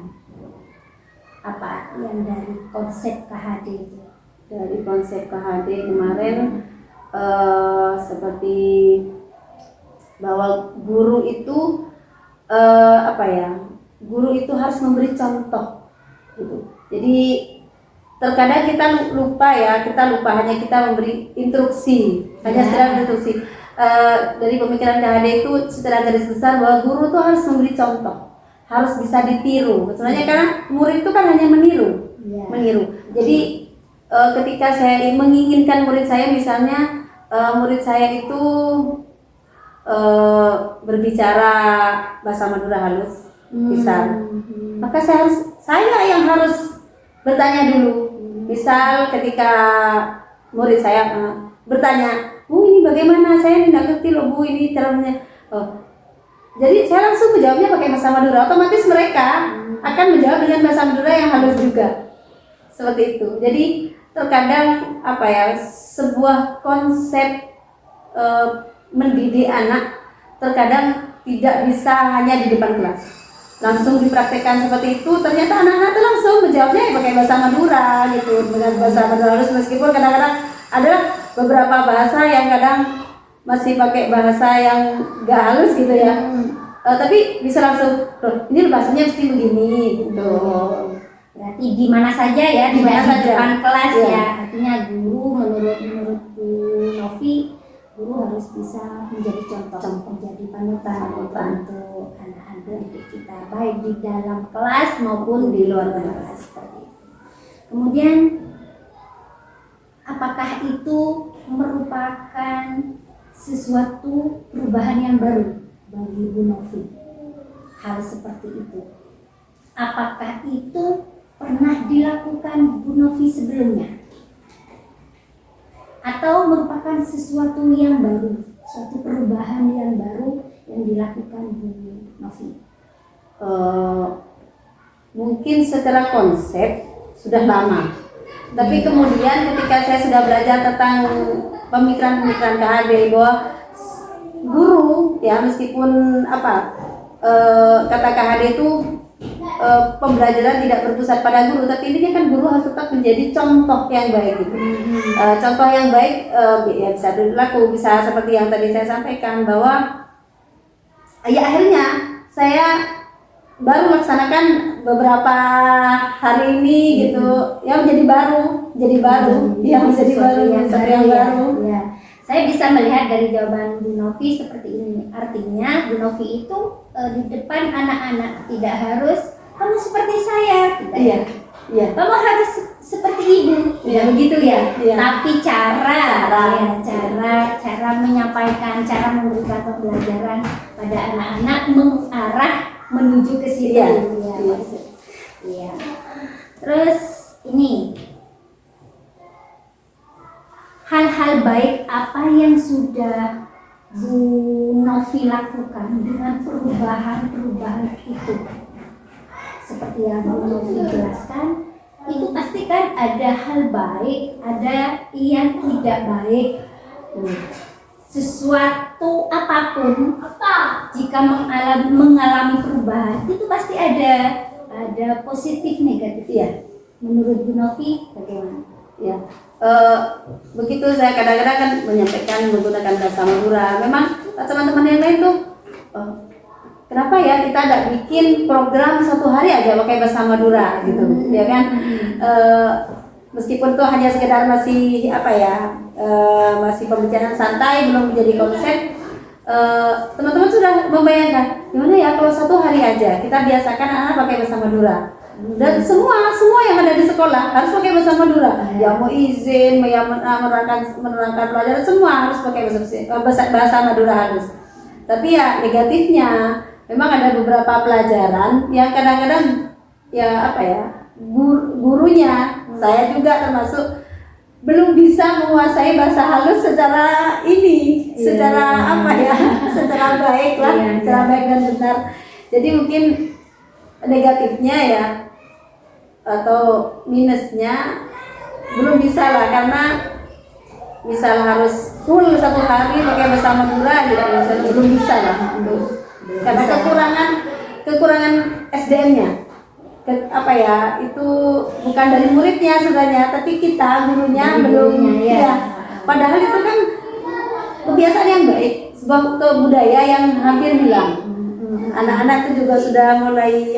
[SPEAKER 1] Apa yang dari konsep KHD itu?
[SPEAKER 3] Dari konsep KHD kemarin seperti bahwa guru itu guru itu harus memberi contoh gitu. Jadi terkadang kita lupa hanya kita memberi instruksi, hanya sekedar instruksi. Dari pemikiran KHD itu secara garis besar bahwa guru itu harus memberi contoh, harus bisa ditiru. Sebenarnya karena murid itu kan hanya meniru. Jadi ketika saya menginginkan murid saya, misalnya murid saya itu berbicara bahasa Madura halus, misal, maka saya yang harus bertanya dulu. Misal ketika murid saya bertanya, Bu ini bagaimana, saya tidak ngerti loh Bu ini caranya. Jadi saya langsung menjawabnya pakai bahasa Madura, otomatis mereka akan menjawab dengan bahasa Madura yang halus juga. Seperti itu. Jadi terkadang sebuah konsep mendidik anak terkadang tidak bisa hanya di depan kelas. Langsung dipraktekkan seperti itu, ternyata anak-anak itu langsung menjawabnya pakai bahasa Madura gitu, dengan bahasa Madura halus, meskipun kadang-kadang ada beberapa bahasa yang kadang masih pakai bahasa yang gak halus gitu ya. Tapi bisa langsung, ini bahasanya mesti begini gitu.
[SPEAKER 1] Berarti di mana saja ya, di
[SPEAKER 3] Dimana saja.
[SPEAKER 1] depan kelas
[SPEAKER 3] Iya.
[SPEAKER 1] ya. Artinya guru menurut Bu Novi, guru harus bisa menjadi contoh, menjadi panutan untuk anak-anak didik kita, baik di dalam kelas maupun di luar kelas seperti itu. Kemudian apakah itu merupakan sesuatu perubahan yang baru bagi Bu Novi? Hal seperti itu, apakah itu pernah dilakukan Bu Novi sebelumnya? Atau merupakan sesuatu yang baru, suatu perubahan yang baru yang dilakukan Bu Novi?
[SPEAKER 3] Mungkin secara konsep sudah lama, tapi kemudian ketika saya sudah belajar tentang pemikiran KHD bahwa guru ya, meskipun kata KHD itu pembelajaran tidak berpusat pada guru, tapi intinya kan guru harus tetap menjadi contoh yang baik gitu. Contoh yang baik ya bisa berlaku, bisa seperti yang tadi saya sampaikan bahwa ya akhirnya saya baru laksanakan beberapa hari ini gitu, ya jadi baru yang jadi baru sesuatu yang baru.
[SPEAKER 1] Ya. Saya bisa melihat dari jawaban Bu Novi seperti ini. Artinya Bu Novi itu di depan anak-anak tidak harus kamu seperti saya, gitu ya.
[SPEAKER 3] Iya.
[SPEAKER 1] Kamu harus seperti ibu,
[SPEAKER 3] Iya.
[SPEAKER 1] begitu ya.
[SPEAKER 3] Iya.
[SPEAKER 1] Tapi cara menyampaikan, cara memberikan pembelajaran pada anak-anak mengarah menuju ke situ.
[SPEAKER 3] Iya.
[SPEAKER 1] Ya, maksud. Iya. Terus ini hal-hal baik apa yang sudah Bu Novi lakukan dengan perubahan-perubahan itu? Seperti yang Bu Novi jelaskan, itu pasti kan ada hal baik, ada yang tidak baik. Sesuatu apapun, jika mengalami perubahan, itu pasti ada positif negatif.
[SPEAKER 3] Iya.
[SPEAKER 1] Menurut Bu Novi bagaimana?
[SPEAKER 3] Ya, begitu saya kadang-kadang kan menyampaikan menggunakan bahasa Madura. Memang teman-teman yang lain tuh, kenapa ya kita tidak bikin program satu hari aja pakai bahasa Madura gitu, ya kan? Meskipun itu hanya sekedar masih masih pembicaraan santai, belum menjadi konsep. Teman-teman sudah membayangkan gimana ya kalau satu hari aja kita biasakan anak pakai bahasa Madura. Dan semua yang ada di sekolah harus pakai bahasa Madura. Yang mau izin, yang menerangkan pelajaran semua harus pakai bahasa Madura harus. Tapi ya negatifnya memang ada beberapa pelajaran yang kadang-kadang gurunya, saya juga termasuk belum bisa menguasai bahasa halus secara secara baik lah, secara baik dan benar. Jadi mungkin negatifnya ya atau minusnya belum bisa lah, karena misal harus full satu hari pakai bahasa Madura belum bisa lah karena kekurangan SDM-nya. Itu bukan dari muridnya sebenarnya, tapi kita gurunya belum ya. Padahal itu kan kebiasaan yang baik, sebuah budaya yang hampir hilang. Anak-anak itu juga sudah mulai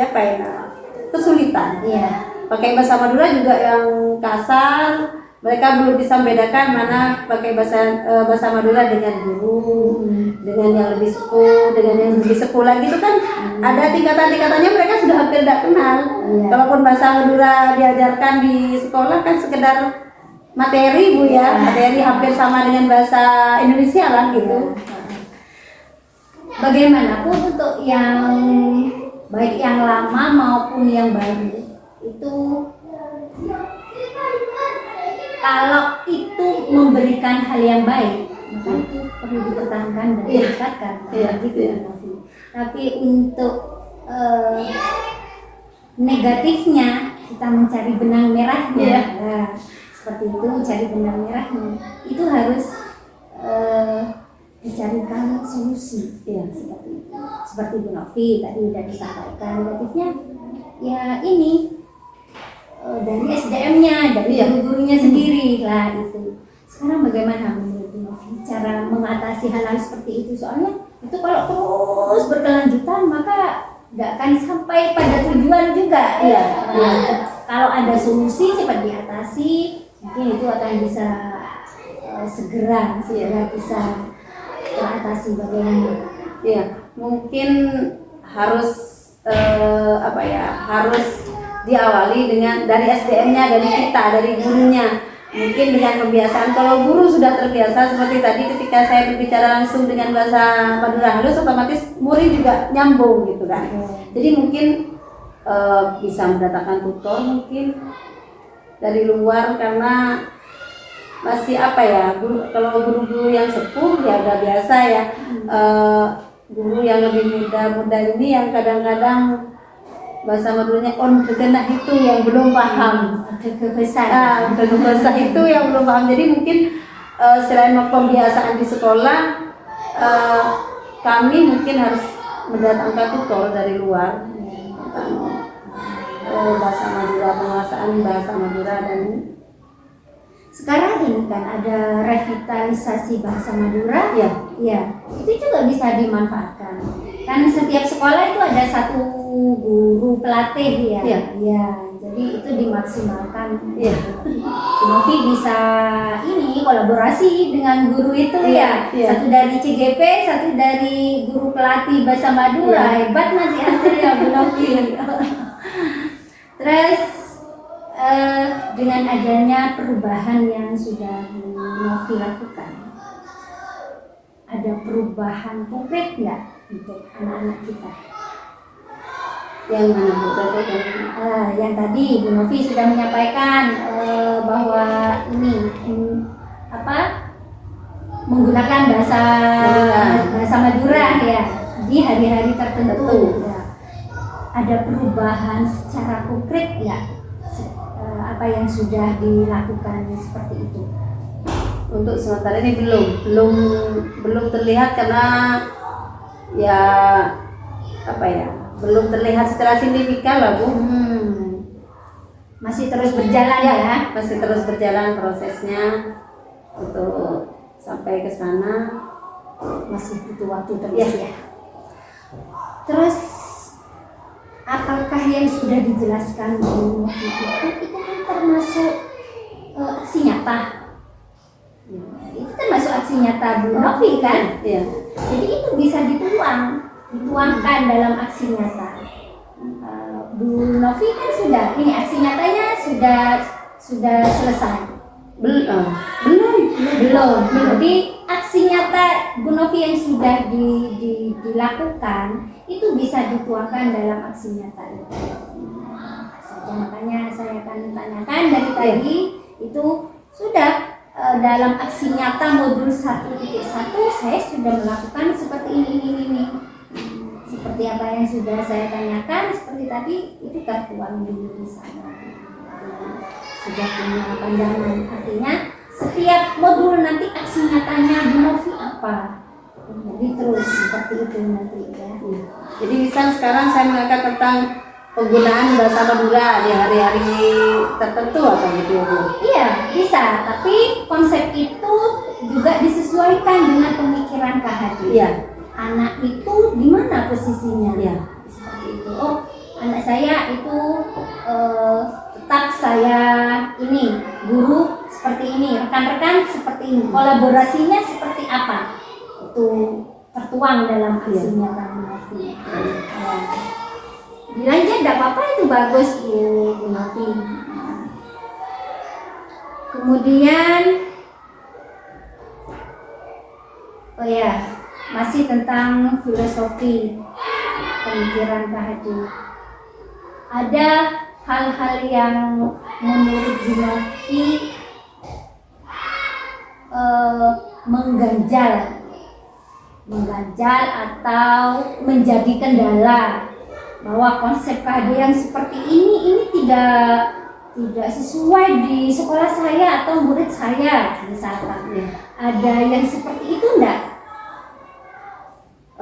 [SPEAKER 3] kesulitan.
[SPEAKER 1] Iya.
[SPEAKER 3] Pakai bahasa Madura juga yang kasar, mereka belum bisa membedakan mana pakai bahasa Madura dengan guru, dengan yang lebih sepuh, dengan yang lebih sepuh lagi itu kan ada tingkatan-tingkatannya, mereka sudah hampir tidak kenal. Kalaupun bahasa Madura diajarkan di sekolah kan sekedar materi Bu ya, materi hampir sama dengan bahasa Indonesia lah gitu.
[SPEAKER 1] Bagaimanapun untuk yang baik yang lama maupun yang baru itu, kalau itu memberikan hal yang baik, maka itu perlu dipertahankan dan ditingkatkan. Gitu ya. Tapi untuk negatifnya kita mencari benang merahnya. Nah, seperti itu, mencari benang merahnya itu harus dicarikan solusi. Seperti Bu Novi tadi sudah disampaikan, negatifnya ya ini dari SDM-nya, dari guru-gurunya sendiri lah itu. Sekarang bagaimana menurut Bu Novi cara mengatasi hal-hal seperti itu? Soalnya itu kalau terus berkelanjutan maka nggak akan sampai pada tujuan juga. Kalau ada solusi cepat diatasi, mungkin itu akan bisa segera bisa teratasi. Bagaimana?
[SPEAKER 3] Ya, mungkin harus harus diawali dari SDM-nya, dari kita, dari gurunya. Mungkin dengan kebiasaan, kalau guru sudah terbiasa seperti tadi ketika saya berbicara langsung dengan bahasa Madura halus, otomatis murid juga nyambung gitu kan. Jadi mungkin bisa mendatangkan tutor mungkin dari luar, karena masih kalau guru-guru yang sepuh ya udah biasa ya. Guru yang lebih muda ini yang kadang-kadang bahasa Maduranya on kegenah itu yang belum paham, kebesar itu yang belum paham. Jadi mungkin selain pembiasaan di sekolah, kami mungkin harus mendatangkan tutor dari luar tentang bahasa Madura, penguasaan bahasa Madura. Dan
[SPEAKER 1] sekarang ini kan ada revitalisasi bahasa Madura, itu juga bisa dimanfaatkan. Kan setiap sekolah itu ada satu guru pelatih ya.
[SPEAKER 3] Iya.
[SPEAKER 1] Ya, jadi itu dimaksimalkan.
[SPEAKER 3] Iya.
[SPEAKER 1] Bu Novi bisa ini kolaborasi dengan guru itu ya.
[SPEAKER 3] Iya.
[SPEAKER 1] Satu dari CGP, satu dari guru pelatih bahasa Madura.
[SPEAKER 3] Iya.
[SPEAKER 1] Hebat nanti hasilnya Bu Novi. Terus dengan adanya perubahan yang sudah Bu Novi lakukan, ada perubahan konkret nggak untuk anak-anak kita?
[SPEAKER 3] Yang mana Bu?
[SPEAKER 1] Yang tadi Bu Novi sudah menyampaikan bahwa ini menggunakan bahasa Madura ya di hari-hari tertentu. Ya. Ada perubahan secara konkret nggak? Apa yang sudah dilakukan seperti itu?
[SPEAKER 3] Untuk sementara ini belum terlihat karena ya belum terlihat secara signifikan lah Bu.
[SPEAKER 1] Masih terus berjalan ya?
[SPEAKER 3] Masih terus berjalan prosesnya untuk sampai ke sana,
[SPEAKER 1] Masih butuh waktu terus
[SPEAKER 3] Iya.
[SPEAKER 1] ya. Terus apakah yang sudah dijelaskan Bu Novi itu kan termasuk aksi nyata? Itu termasuk aksi nyata Bu Novi kan?
[SPEAKER 3] Iya.
[SPEAKER 1] Jadi itu bisa dituangkan dalam aksi nyata. Bu Novi kan sudah, ini aksi nyatanya sudah selesai.
[SPEAKER 3] Belum.
[SPEAKER 1] Jadi aksi nyata Bu Novi yang sudah dilakukan itu bisa dituangkan dalam aksi nyata itu. Saja makanya saya akan tanyakan dari tadi itu sudah dalam aksi nyata modul 1.1 saya sudah melakukan seperti ini. Seperti apa yang sudah saya tanyakan seperti tadi itu tertuang di sana. Sudah punya pandangan, artinya setiap modul nanti aksi nyatanya Bu Novi apa? Jadi terus seperti itu nanti ya.
[SPEAKER 3] Jadi misal sekarang saya mengangkat tentang penggunaan bahasa Madura di hari-hari tertentu atau gitu Bu?
[SPEAKER 1] Iya bisa, tapi konsep itu juga disesuaikan dengan pemikiran KHD.
[SPEAKER 3] Iya.
[SPEAKER 1] Anak itu di mana posisinya?
[SPEAKER 3] Iya.
[SPEAKER 1] Seperti itu. Oh, anak saya itu tetap saya ini guru seperti ini, rekan-rekan seperti ini, kolaborasinya seperti apa? Itu tertuang dalam aksi nyata Bu Novi. Ya. Dilanjut tidak apa-apa, itu bagus Bu Novi. Kemudian masih tentang filosofi pemikiran KHD. Ada hal-hal yang menurut Bu Novi mengganjal atau menjadi kendala bahwa konsep KHD yang seperti ini tidak sesuai di sekolah saya atau murid saya misalkan. Ada yang seperti itu enggak?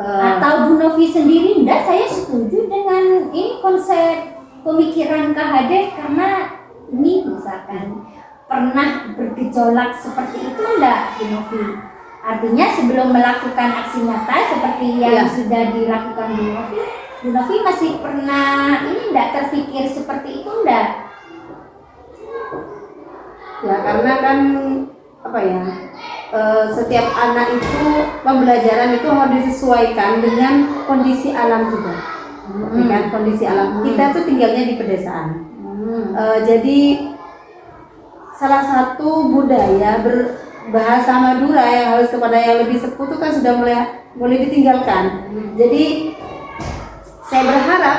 [SPEAKER 1] Atau Bu Novi sendiri enggak, saya setuju dengan ini konsep pemikiran KHD karena ini misalkan pernah bergejolak seperti itu enggak Bu Novi? Artinya sebelum melakukan aksi nyata seperti yang sudah dilakukan Bu Novi masih pernah ini enggak terpikir seperti itu enggak?
[SPEAKER 3] Ya karena kan setiap anak itu pembelajaran itu harus disesuaikan dengan kondisi alam juga. Kan kondisi alam kita tuh tinggalnya di pedesaan. Jadi salah satu budaya berbahasa Madura yang harus kepada yang lebih sepuh itu kan sudah mulai ditinggalkan. Jadi saya berharap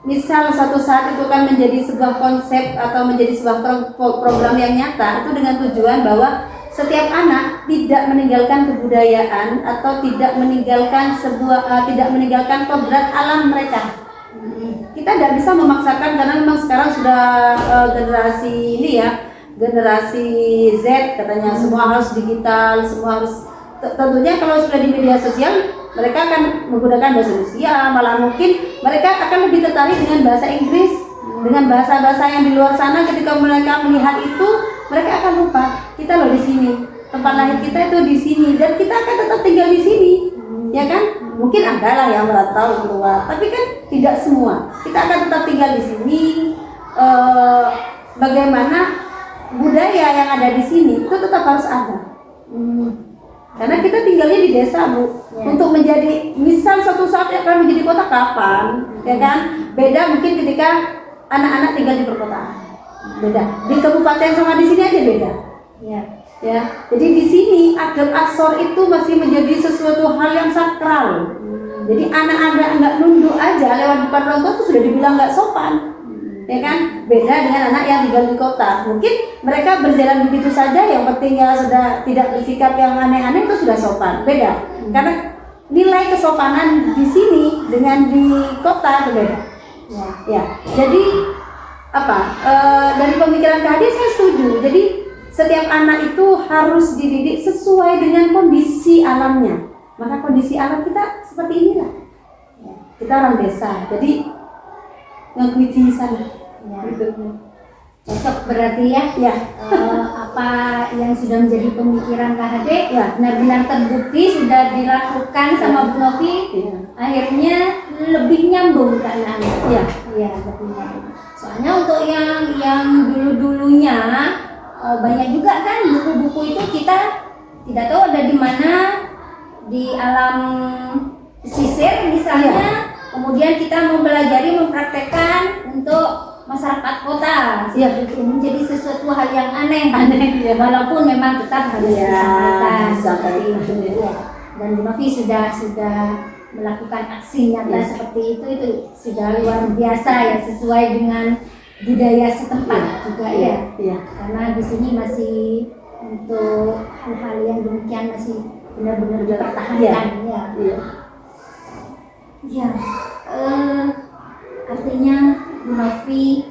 [SPEAKER 3] misal suatu saat itu kan menjadi sebuah konsep atau menjadi sebuah program yang nyata itu dengan tujuan bahwa setiap anak tidak meninggalkan kebudayaan atau tidak meninggalkan kodrat alam mereka. Kita tidak bisa memaksakan karena memang sekarang sudah generasi ini ya, generasi Z katanya semua harus digital, semua harus tentunya kalau sudah di media sosial mereka akan menggunakan bahasa Rusia, malah mungkin mereka akan lebih tertarik dengan bahasa Inggris, dengan bahasa-bahasa yang di luar sana. Ketika mereka melihat itu, mereka akan lupa kita loh di sini, tempat lahir kita itu di sini dan kita akan tetap tinggal di sini. ya kan? Mungkin ada lah yang merantau keluar, tapi kan tidak semua. Kita akan tetap tinggal di sini. Bagaimana budaya yang ada di sini itu tetap harus ada. Karena kita tinggalnya di desa, Bu.
[SPEAKER 1] Ya.
[SPEAKER 3] Untuk menjadi, misal suatu saat akan menjadi kota kapan, ya kan? Beda mungkin ketika anak-anak tinggal di perkotaan. Beda. Di kabupaten sama di sini aja beda.
[SPEAKER 1] Ya.
[SPEAKER 3] Ya. Jadi di sini adab asor itu masih menjadi sesuatu hal yang sakral. Jadi anak-anak nggak nunduk aja lewat depan orang tua itu sudah dibilang nggak sopan. Ya kan, beda dengan anak yang tinggal di kota. Mungkin mereka berjalan begitu saja, yang penting ya sudah tidak bersikap yang aneh-aneh itu sudah sopan. Beda, karena nilai kesopanan di sini dengan di kota berbeda. Ya, jadi apa? Dari pemikiran Kak Ade saya setuju. Jadi setiap anak itu harus dididik sesuai dengan kondisi alamnya. Maka kondisi alam kita seperti inilah. Ya, kita orang desa, jadi ngikuti sana.
[SPEAKER 1] Ya.
[SPEAKER 3] Gitu.
[SPEAKER 1] Cocok berarti ya.
[SPEAKER 3] Ya.
[SPEAKER 1] Apa yang sudah menjadi pemikiran Kak Hade
[SPEAKER 3] Ya.
[SPEAKER 1] benar-benar terbukti sudah dilakukan sama Bu Novi.
[SPEAKER 3] Iya.
[SPEAKER 1] Akhirnya lebih nyambung ke anak-anak.
[SPEAKER 3] Iya.
[SPEAKER 1] Iya, lebih nyambung. Soalnya untuk yang dulu-dulunya banyak juga kan buku-buku itu kita tidak tahu ada di mana, di alam pesisir misalnya. Kemudian kita mempelajari, mempraktekkan untuk masyarakat kota.
[SPEAKER 3] Iya.
[SPEAKER 1] Itu menjadi sesuatu hal yang aneh.
[SPEAKER 3] Ya.
[SPEAKER 1] Walaupun memang tetap harus
[SPEAKER 3] Iya,
[SPEAKER 1] disampaikan
[SPEAKER 3] disampaikan.
[SPEAKER 1] seperti itu. Ya. Dan Bu Novi sudah melakukan aksi nyata
[SPEAKER 3] Iya.
[SPEAKER 1] seperti itu sudah luar biasa ya, sesuai dengan budaya setempat juga ya.
[SPEAKER 3] Iya.
[SPEAKER 1] Karena di sini masih untuk hal-hal yang demikian masih benar-benar dipertahankan ya.
[SPEAKER 3] Iya.
[SPEAKER 1] Ya, artinya Bu Novi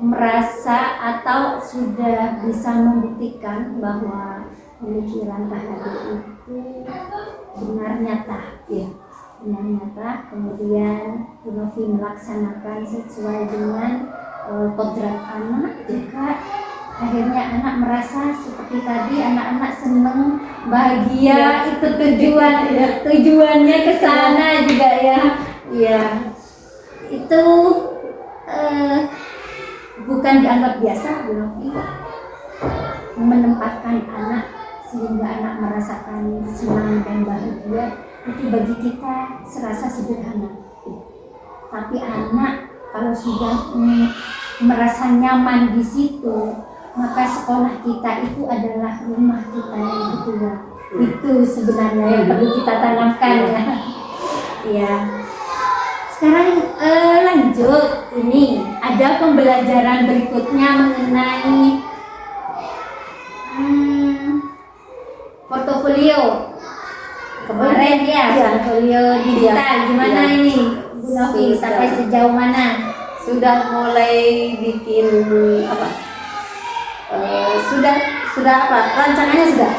[SPEAKER 1] merasa atau sudah bisa membuktikan bahwa pemikiran Kak Hade itu benar nyata,
[SPEAKER 3] Iya.
[SPEAKER 1] benar nyata. Kemudian Bu Novi melaksanakan sesuai dengan kodrat anak, juga akhirnya anak merasa seperti tadi, anak-anak seneng, bahagia. Itu tujuannya ke sana juga ya. Iya. Itu bukan dianggap biasa, Bu Novi menempatkan anak sehingga anak merasakan senang dan bahagia. Itu bagi kita serasa sederhana, tapi anak kalau sudah merasa nyaman di situ, maka sekolah kita itu adalah rumah kita yang kedua. Itu sebenarnya yang perlu kita tanamkan ya. Iya. Sekarang lanjut, ini ada pembelajaran berikutnya mengenai portofolio. Kemarin ya, portofolio digital gimana ini Bu Novi, sampai sejauh mana?
[SPEAKER 3] Sudah mulai bikin apa? Sudah apa? Rancangannya sudah.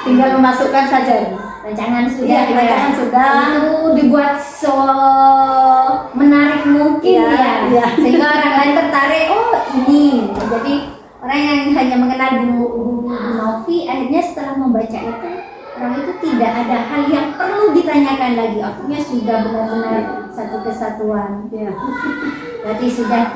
[SPEAKER 3] Tinggal memasukkan saja.
[SPEAKER 1] Rancangan sudah,
[SPEAKER 3] Iya, rancangan sudah.
[SPEAKER 1] Itu dibuat so menarik mungkin
[SPEAKER 3] Iya,
[SPEAKER 1] ya,
[SPEAKER 3] iya.
[SPEAKER 1] sehingga orang lain tertarik. Oh ini, jadi orang yang hanya mengenal Bu Novi, akhirnya setelah membaca itu, orang itu tidak ada hal yang perlu ditanyakan lagi. Artinya sudah benar-benar satu kesatuan.
[SPEAKER 3] Ya.
[SPEAKER 1] Berarti sudah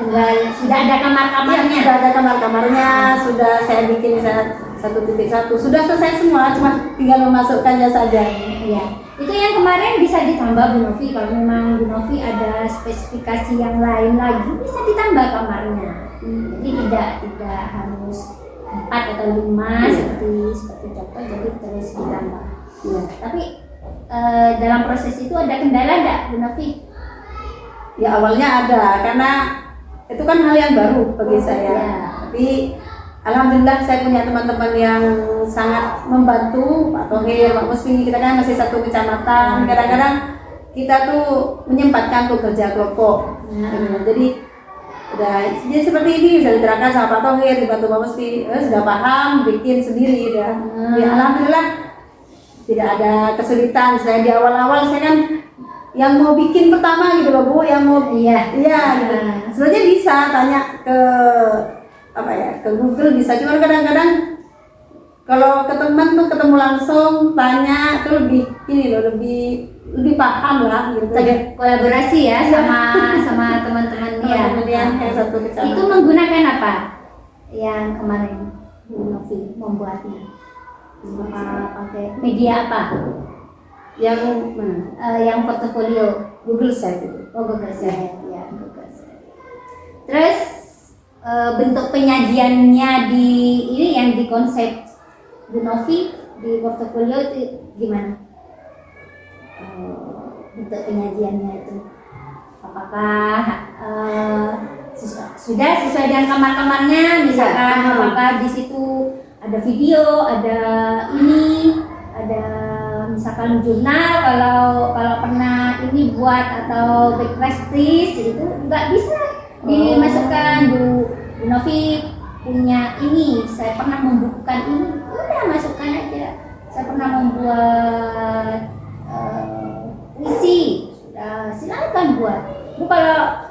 [SPEAKER 1] ada kamar-kamarnya.
[SPEAKER 3] Sudah ada kamar-kamarnya, sudah saya bikin 1.1, sudah selesai semua, cuma tinggal memasukkannya saja.
[SPEAKER 1] Iya. Itu yang kemarin bisa ditambah Bu Novi, kalau memang Bu Novi ada spesifikasi yang lain lagi bisa ditambah kamarnya. Jadi tidak harus 4 atau 5 seperti contoh, jadi terus ditambah.
[SPEAKER 3] Ya.
[SPEAKER 1] Tapi dalam proses itu ada kendala enggak Bu Novi?
[SPEAKER 3] Ya awalnya ada, karena itu kan hal yang baru bagi saya.
[SPEAKER 1] Ya.
[SPEAKER 3] Tapi alhamdulillah saya punya teman-teman yang sangat membantu, Pak Tohir, Pak Musfi. Kita kan masih satu kecamatan. Kadang-kadang kita tuh menyempatkan tuh kerja kelompok. Jadi jadi seperti ini bisa diterangkan sama Pak Tohir, dibantu Pak Musfi. Sudah paham, bikin sendiri udah. Ya, alhamdulillah tidak ada kesulitan. Saya di awal-awal saya kan yang mau bikin pertama gitu loh Bu, yang mau gitu. Sebenarnya bisa tanya ke ke Google bisa, cuma kadang-kadang Kalau ke teman tuh ketemu langsung, tanya tuh lebih ini loh, lebih paham lah gitu.
[SPEAKER 1] Kolaborasi ya sama teman-teman ya.
[SPEAKER 3] Kemudian yang satu kecamatan.
[SPEAKER 1] Itu menggunakan apa? Yang kemarin Bu Novi membuatnya. Pakai media apa?
[SPEAKER 3] Yang mana?
[SPEAKER 1] Yang portofolio
[SPEAKER 3] Google Sheet itu.
[SPEAKER 1] Oh, Google Sheet ya, Google Sheet. Terus bentuk penyajiannya di ini yang di konsep Bu Novi di portofolio itu gimana? Bentuk penyajiannya itu apakah sudah sesuai dengan kamar-kamarnya, misalkan apakah di situ ada video, ada ada misalkan jurnal, kalau pernah ini buat atau backlist itu nggak bisa dimasukkan. Bu Novi punya ini, saya pernah membukukan ini, udah masukkan aja. Saya pernah membuat puisi, sudah silakan buat. Bu kalau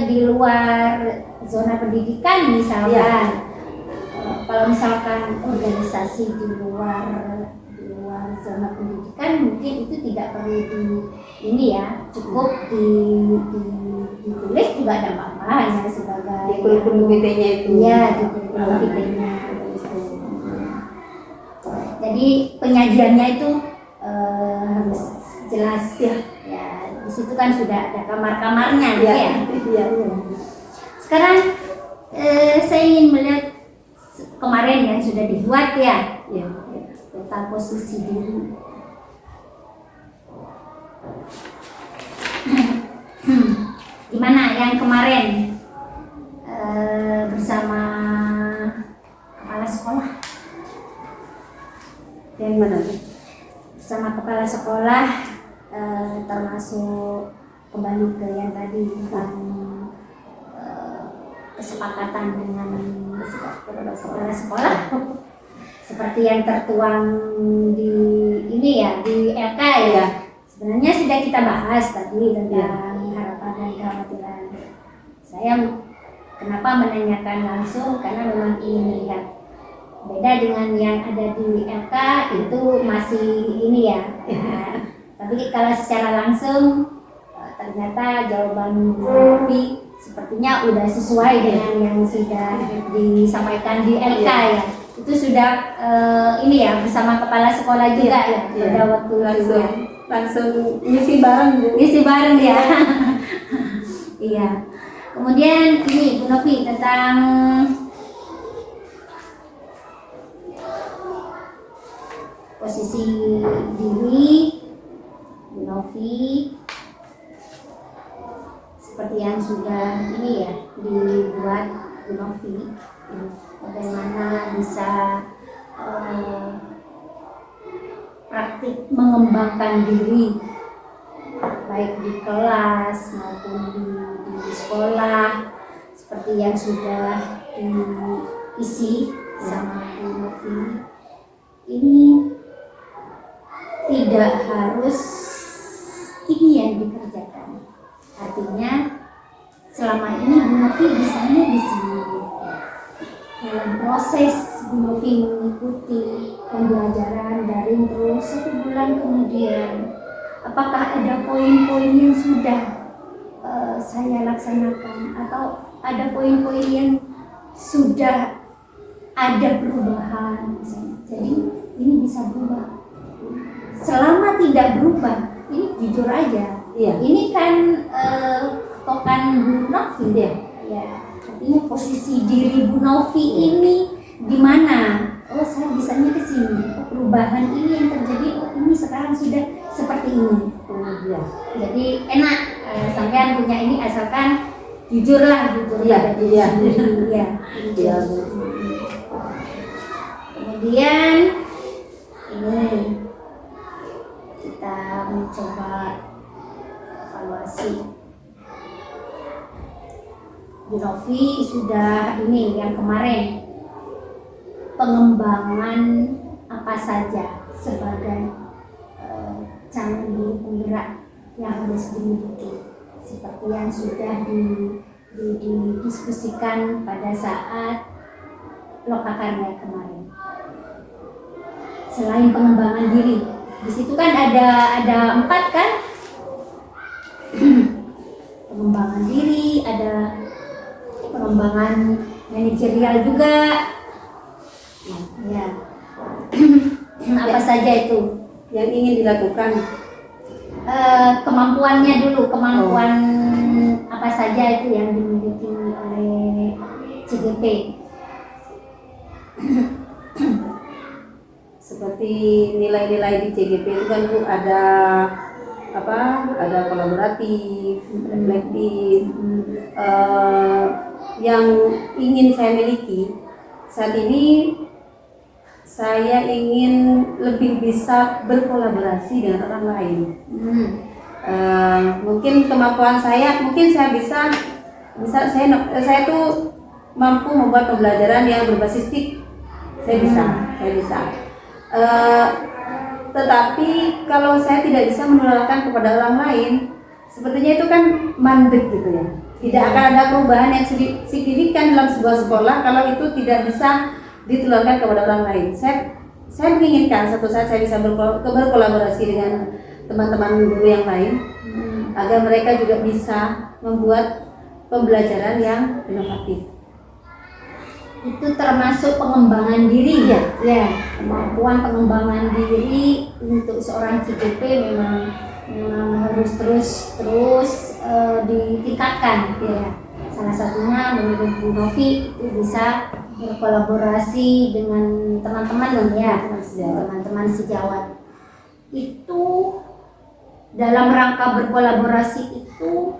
[SPEAKER 1] di luar zona pendidikan misalkan, kalau misalkan organisasi di luar zona pendidikan mungkin itu tidak perlu ini ya, cukup ditulis juga ada apa-apa hanya sebagai
[SPEAKER 3] Di kurikulum vitae-nya itu.
[SPEAKER 1] Iya, di kurikulum vitae-nya. Jadi penyajiannya itu harus jelas ya. Ya, di situ kan sudah ada kamar-kamarnya
[SPEAKER 3] Iya.
[SPEAKER 1] ya.
[SPEAKER 3] Iya.
[SPEAKER 1] Sekarang saya ingin melihat kemarin yang sudah dibuat ya.
[SPEAKER 3] Iya.
[SPEAKER 1] Peta posisi diri. Gimana yang kemarin bersama kepala sekolah?
[SPEAKER 3] Yang mana?
[SPEAKER 1] Bersama kepala sekolah, termasuk kembali ke yang tadi tentang kesepakatan dengan kepala sekolah seperti yang tertuang di ini ya, di LK ya. Sebenarnya sudah kita bahas tadi tentang harapan dan kekhawatiran. Saya kenapa menanyakan langsung karena memang ingin melihat beda dengan yang ada di LK itu masih ini ya. Tapi kalau secara langsung ternyata jawaban Novi sepertinya udah sesuai dengan yang sudah disampaikan di LK ya. Itu sudah ini ya bersama kepala sekolah juga ya pada waktu
[SPEAKER 3] langsung ngisi bareng
[SPEAKER 1] ya. Iya. Kemudian ini Bu Novi tentang posisi diri Bu Novi seperti yang sudah ini ya dibuat Bu Novi, bagaimana bisa praktik mengembangkan diri baik di kelas maupun di sekolah seperti yang sudah diisi sama Bu Novi. Ini tidak harus ini yang dikerjakan, artinya selama ini Bu Novi bisanya di sini. Dalam proses Bu Novi mengikuti pembelajaran daring terus 1 bulan kemudian, apakah ada poin-poin yang sudah saya laksanakan atau ada poin-poin yang sudah ada perubahan misalnya. Jadi ini bisa berubah. Selama tidak berubah, ini jujur aja.
[SPEAKER 3] Iya.
[SPEAKER 1] Ini kan tokan Bu Novi ya. Ya. Artinya posisi diri Bu Novi ini di mana? Oh, saya bisanya ke sini. Oh, perubahan ini yang terjadi. Oh, ini sekarang sudah seperti ini.
[SPEAKER 3] Iya.
[SPEAKER 1] Jadi enak sampean punya ini asalkan jujurlah
[SPEAKER 3] Iya.
[SPEAKER 1] Iya.
[SPEAKER 3] Iya.
[SPEAKER 1] Kemudian ini kita mencoba evaluasi. Bu Novi sudah ini yang kemarin pengembangan apa saja sebagai calon guru penggerak yang harus dimiliki seperti yang sudah didiskusikan pada saat Lokakarya kemarin. selain pengembangan diri. Di situ kan ada 4 kan? Pengembangan diri, ada pengembangan manajerial juga. Ya. Apa saja itu
[SPEAKER 3] yang ingin dilakukan?
[SPEAKER 1] Kemampuannya dulu, kemampuan apa saja itu yang dimiliki oleh CGP.
[SPEAKER 3] Seperti nilai-nilai di CGP itu kan Bu ada ada kolaboratif, reflektif. Yang ingin saya miliki saat ini, saya ingin lebih bisa berkolaborasi dengan orang lain. Mungkin kemampuan saya, mungkin saya bisa saya tuh mampu membuat pembelajaran yang berbasis TIK. Saya bisa. Tetapi kalau saya tidak bisa menularkan kepada orang lain, sepertinya itu kan mandek gitu ya. Tidak akan ada perubahan yang signifikan dalam sebuah sekolah kalau itu tidak bisa ditularkan kepada orang lain. Saya menginginkan suatu saat saya bisa berkolaborasi dengan teman-teman guru yang lain, agar mereka juga bisa membuat pembelajaran yang inovatif.
[SPEAKER 1] Itu termasuk pengembangan diri ya. Kemampuan pengembangan diri untuk seorang CGP memang harus terus ditingkatkan ya. Salah satunya menurut Bu Novi itu bisa berkolaborasi dengan teman-teman teman-teman sejawat. Itu dalam rangka berkolaborasi itu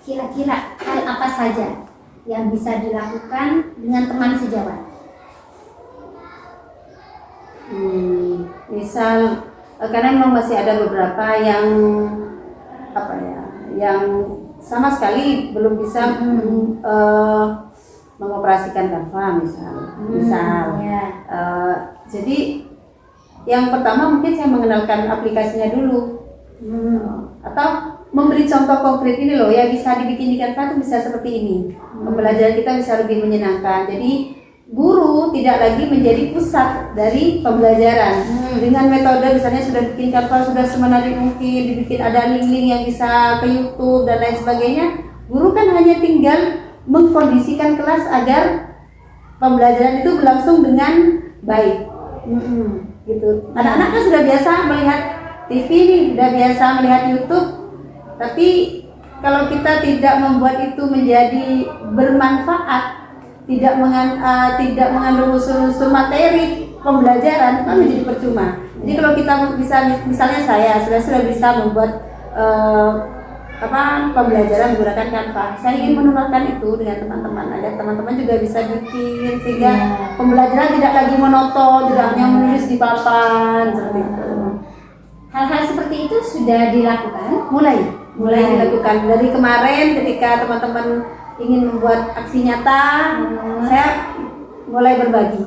[SPEAKER 1] kira-kira hal apa saja yang bisa dilakukan dengan teman sejawat?
[SPEAKER 3] Misal karena memang masih ada beberapa yang yang sama sekali belum bisa mengoperasikan Canva misal. Jadi yang pertama mungkin saya mengenalkan aplikasinya dulu, atau memberi contoh konkret ini loh ya, bisa dibikin di Canva itu bisa seperti ini. Pembelajaran kita bisa lebih menyenangkan. Jadi guru tidak lagi menjadi pusat dari pembelajaran. Dengan metode misalnya sudah bikin Canva, sudah semenarik mungkin, dibikin ada link-link yang bisa ke YouTube dan lain sebagainya. Guru kan hanya tinggal mengkondisikan kelas agar pembelajaran itu berlangsung dengan baik. Gitu. Anak-anak kan sudah biasa melihat TV nih, sudah biasa melihat YouTube. Tapi kalau kita tidak membuat itu menjadi bermanfaat, tidak mengandung unsur-unsur materi pembelajaran, kan menjadi percuma. Jadi kalau kita bisa, misalnya saya sudah bisa membuat pembelajaran menggunakan Canva, saya ingin menularkan itu dengan teman-teman agar teman-teman juga bisa bikin sehingga pembelajaran tidak lagi monoton, tidak hanya menulis di papan seperti itu.
[SPEAKER 1] Hal-hal seperti itu sudah dilakukan?
[SPEAKER 3] Mulai dilakukan dari kemarin ketika teman-teman ingin membuat aksi nyata, saya mulai berbagi.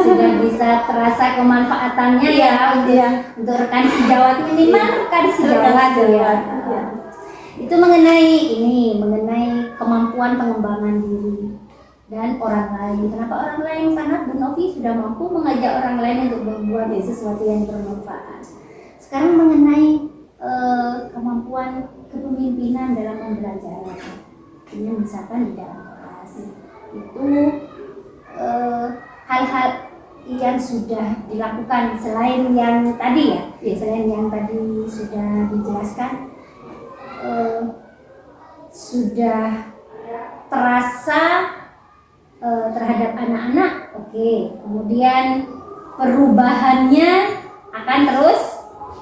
[SPEAKER 1] Sudah bisa terasa kemanfaatannya untuk rekan sejawat, minimal rekan sejawat ya. Itu mengenai kemampuan pengembangan diri dan orang lain. Kenapa orang lain? Karena Bu Novi sudah mampu mengajak orang lain untuk berbuat sesuatu yang bermanfaat. Sekarang mengenai kemampuan kepemimpinan dalam pembelajaran. Ini misalkan di dalam kelas itu hal-hal yang sudah dilakukan selain yang tadi selain yang tadi sudah dijelaskan, sudah terasa terhadap anak-anak. Kemudian perubahannya akan terus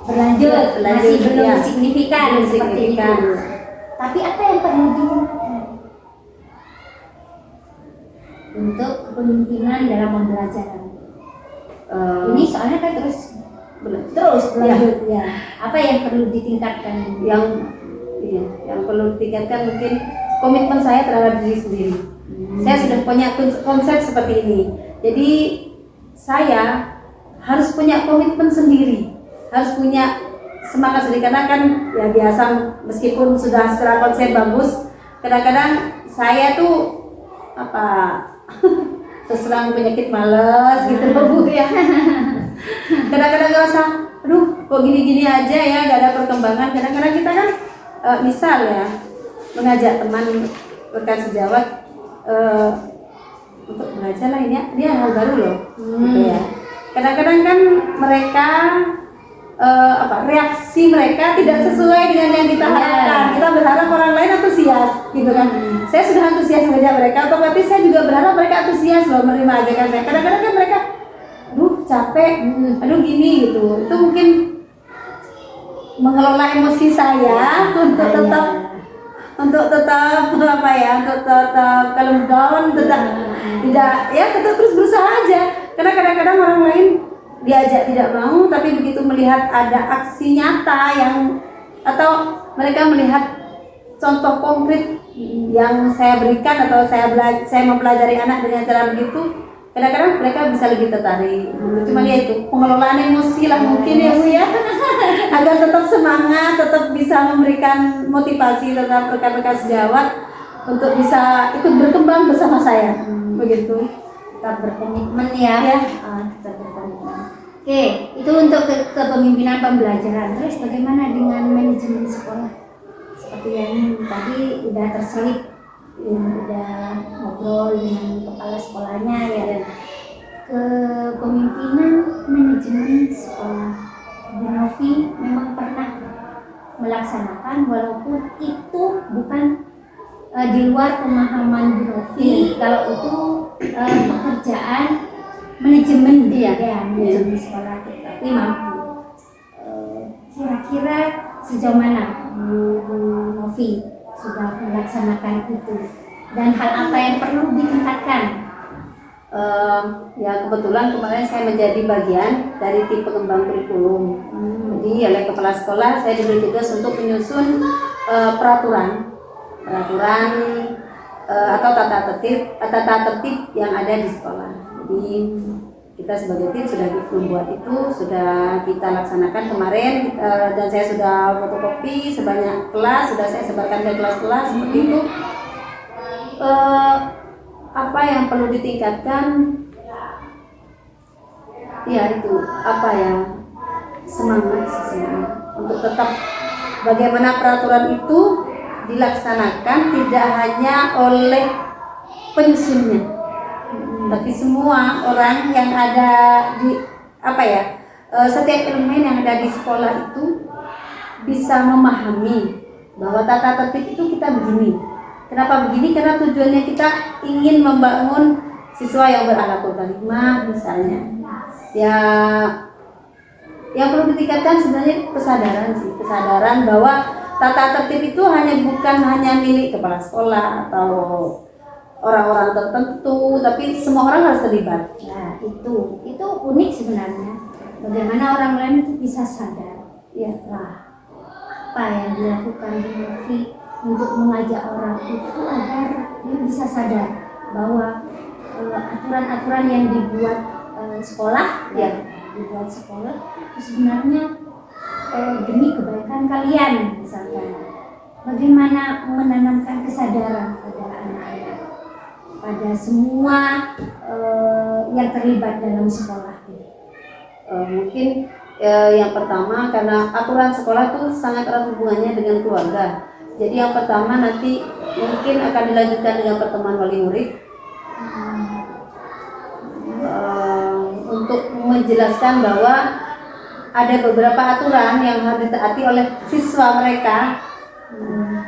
[SPEAKER 1] berlanjut, masih belum signifikan seperti itu. Tapi apa yang perlu dilakukan untuk kepemimpinan dalam pembelajaran? Ini soalnya kan terus berlanjut ya. Apa yang perlu ditingkatkan?
[SPEAKER 3] Yang perlu ditingkatkan mungkin komitmen saya terhadap diri sendiri. Saya sudah punya konsep seperti ini. Jadi saya harus punya komitmen sendiri, harus punya semangat sendiri, karena kan ya biasa meskipun sudah secara konsep bagus, kadang-kadang saya tuh terserang penyakit malas gitu loh Bu ya. Kadang-kadang ngerasa, aduh kok gini-gini aja ya, gak ada perkembangan. Kadang-kadang kita kan misal ya mengajak teman rekan sejawat untuk belajar lah, ini hal baru loh gitu ya. Kadang-kadang kan mereka reaksi mereka tidak sesuai dengan yang kita harapkan. Kita berharap orang lain antusias gitu kan. Saya sudah antusias mengajak mereka, otomatis saya juga berharap mereka antusias loh menerima ajakan saya. Kadang-kadang kan mereka aduh capek, aduh gini gitu. Itu mungkin mengelola emosi saya untuk tetap calm down, tetap terus berusaha aja. Karena kadang-kadang orang lain diajak tidak mau, tapi begitu melihat ada aksi nyata atau mereka melihat contoh konkret yang saya berikan atau saya mempelajari anak dengan cara begitu, kadang-kadang mereka bisa lebih tertarik. Cuma ya itu pengelolaan emosi lah mungkin ya Bu ya, agar tetap semangat, tetap bisa memberikan motivasi tetap rekan-rekan sejawat untuk bisa ikut berkembang bersama saya. Begitu.
[SPEAKER 1] Tetap berkomitmen ya. Tetap berkomitmen. Oke, itu untuk kepemimpinan pembelajaran. Terus bagaimana dengan manajemen sekolah? Seperti yang tadi udah terselip, udah ngobrol dengan kepala sekolahnya ya. Kepemimpinan manajemen sekolah, Bu Novi memang pernah melaksanakan, walaupun itu bukan di luar pemahaman Bu Novi. Kalau itu pekerjaan manajemen manajemen sekolah, tapi mampu. Kira-kira sejauh mana Bu Novi sudah melaksanakan itu, dan hal apa yang perlu ditingkatkan?
[SPEAKER 3] Ya kebetulan kemarin saya menjadi bagian dari tim pengembang kurikulum. Jadi oleh kepala sekolah saya diberi tugas untuk menyusun peraturan atau tata tertib yang ada di sekolah. Jadi kita sebagai tim sudah membuat itu, sudah kita laksanakan kemarin, dan saya sudah fotokopi sebanyak kelas, sudah saya sebarkan ke kelas-kelas seperti itu. Apa yang perlu ditingkatkan? Ya itu semangat untuk tetap bagaimana peraturan itu dilaksanakan tidak hanya oleh penyusunnya, tapi semua orang yang ada di setiap elemen yang ada di sekolah itu bisa memahami bahwa tata tertib itu kita begini. Kenapa begini? Karena tujuannya kita ingin membangun siswa yang berakhlakul karimah misalnya. Ya, yang perlu ditingkatkan sebenarnya kesadaran bahwa tata tertib itu bukan hanya milik kepala sekolah atau orang-orang tertentu, tapi semua orang harus terlibat.
[SPEAKER 1] Nah, itu unik sebenarnya. Bagaimana orang lain itu bisa sadar? Ya, apa yang dilakukan Bu Novi untuk mengajak orang itu agar dia bisa sadar bahwa aturan-aturan yang dibuat sekolah itu sebenarnya demi kebaikan kalian, misalkan. Bagaimana menanamkan kesadaran pada anak-anak, pada semua yang terlibat dalam sekolah.
[SPEAKER 3] Mungkin yang pertama, karena aturan sekolah itu sangat erat hubungannya dengan keluarga. Jadi yang pertama nanti mungkin akan dilanjutkan dengan pertemuan wali murid untuk menjelaskan bahwa ada beberapa aturan yang harus ditaati oleh siswa mereka.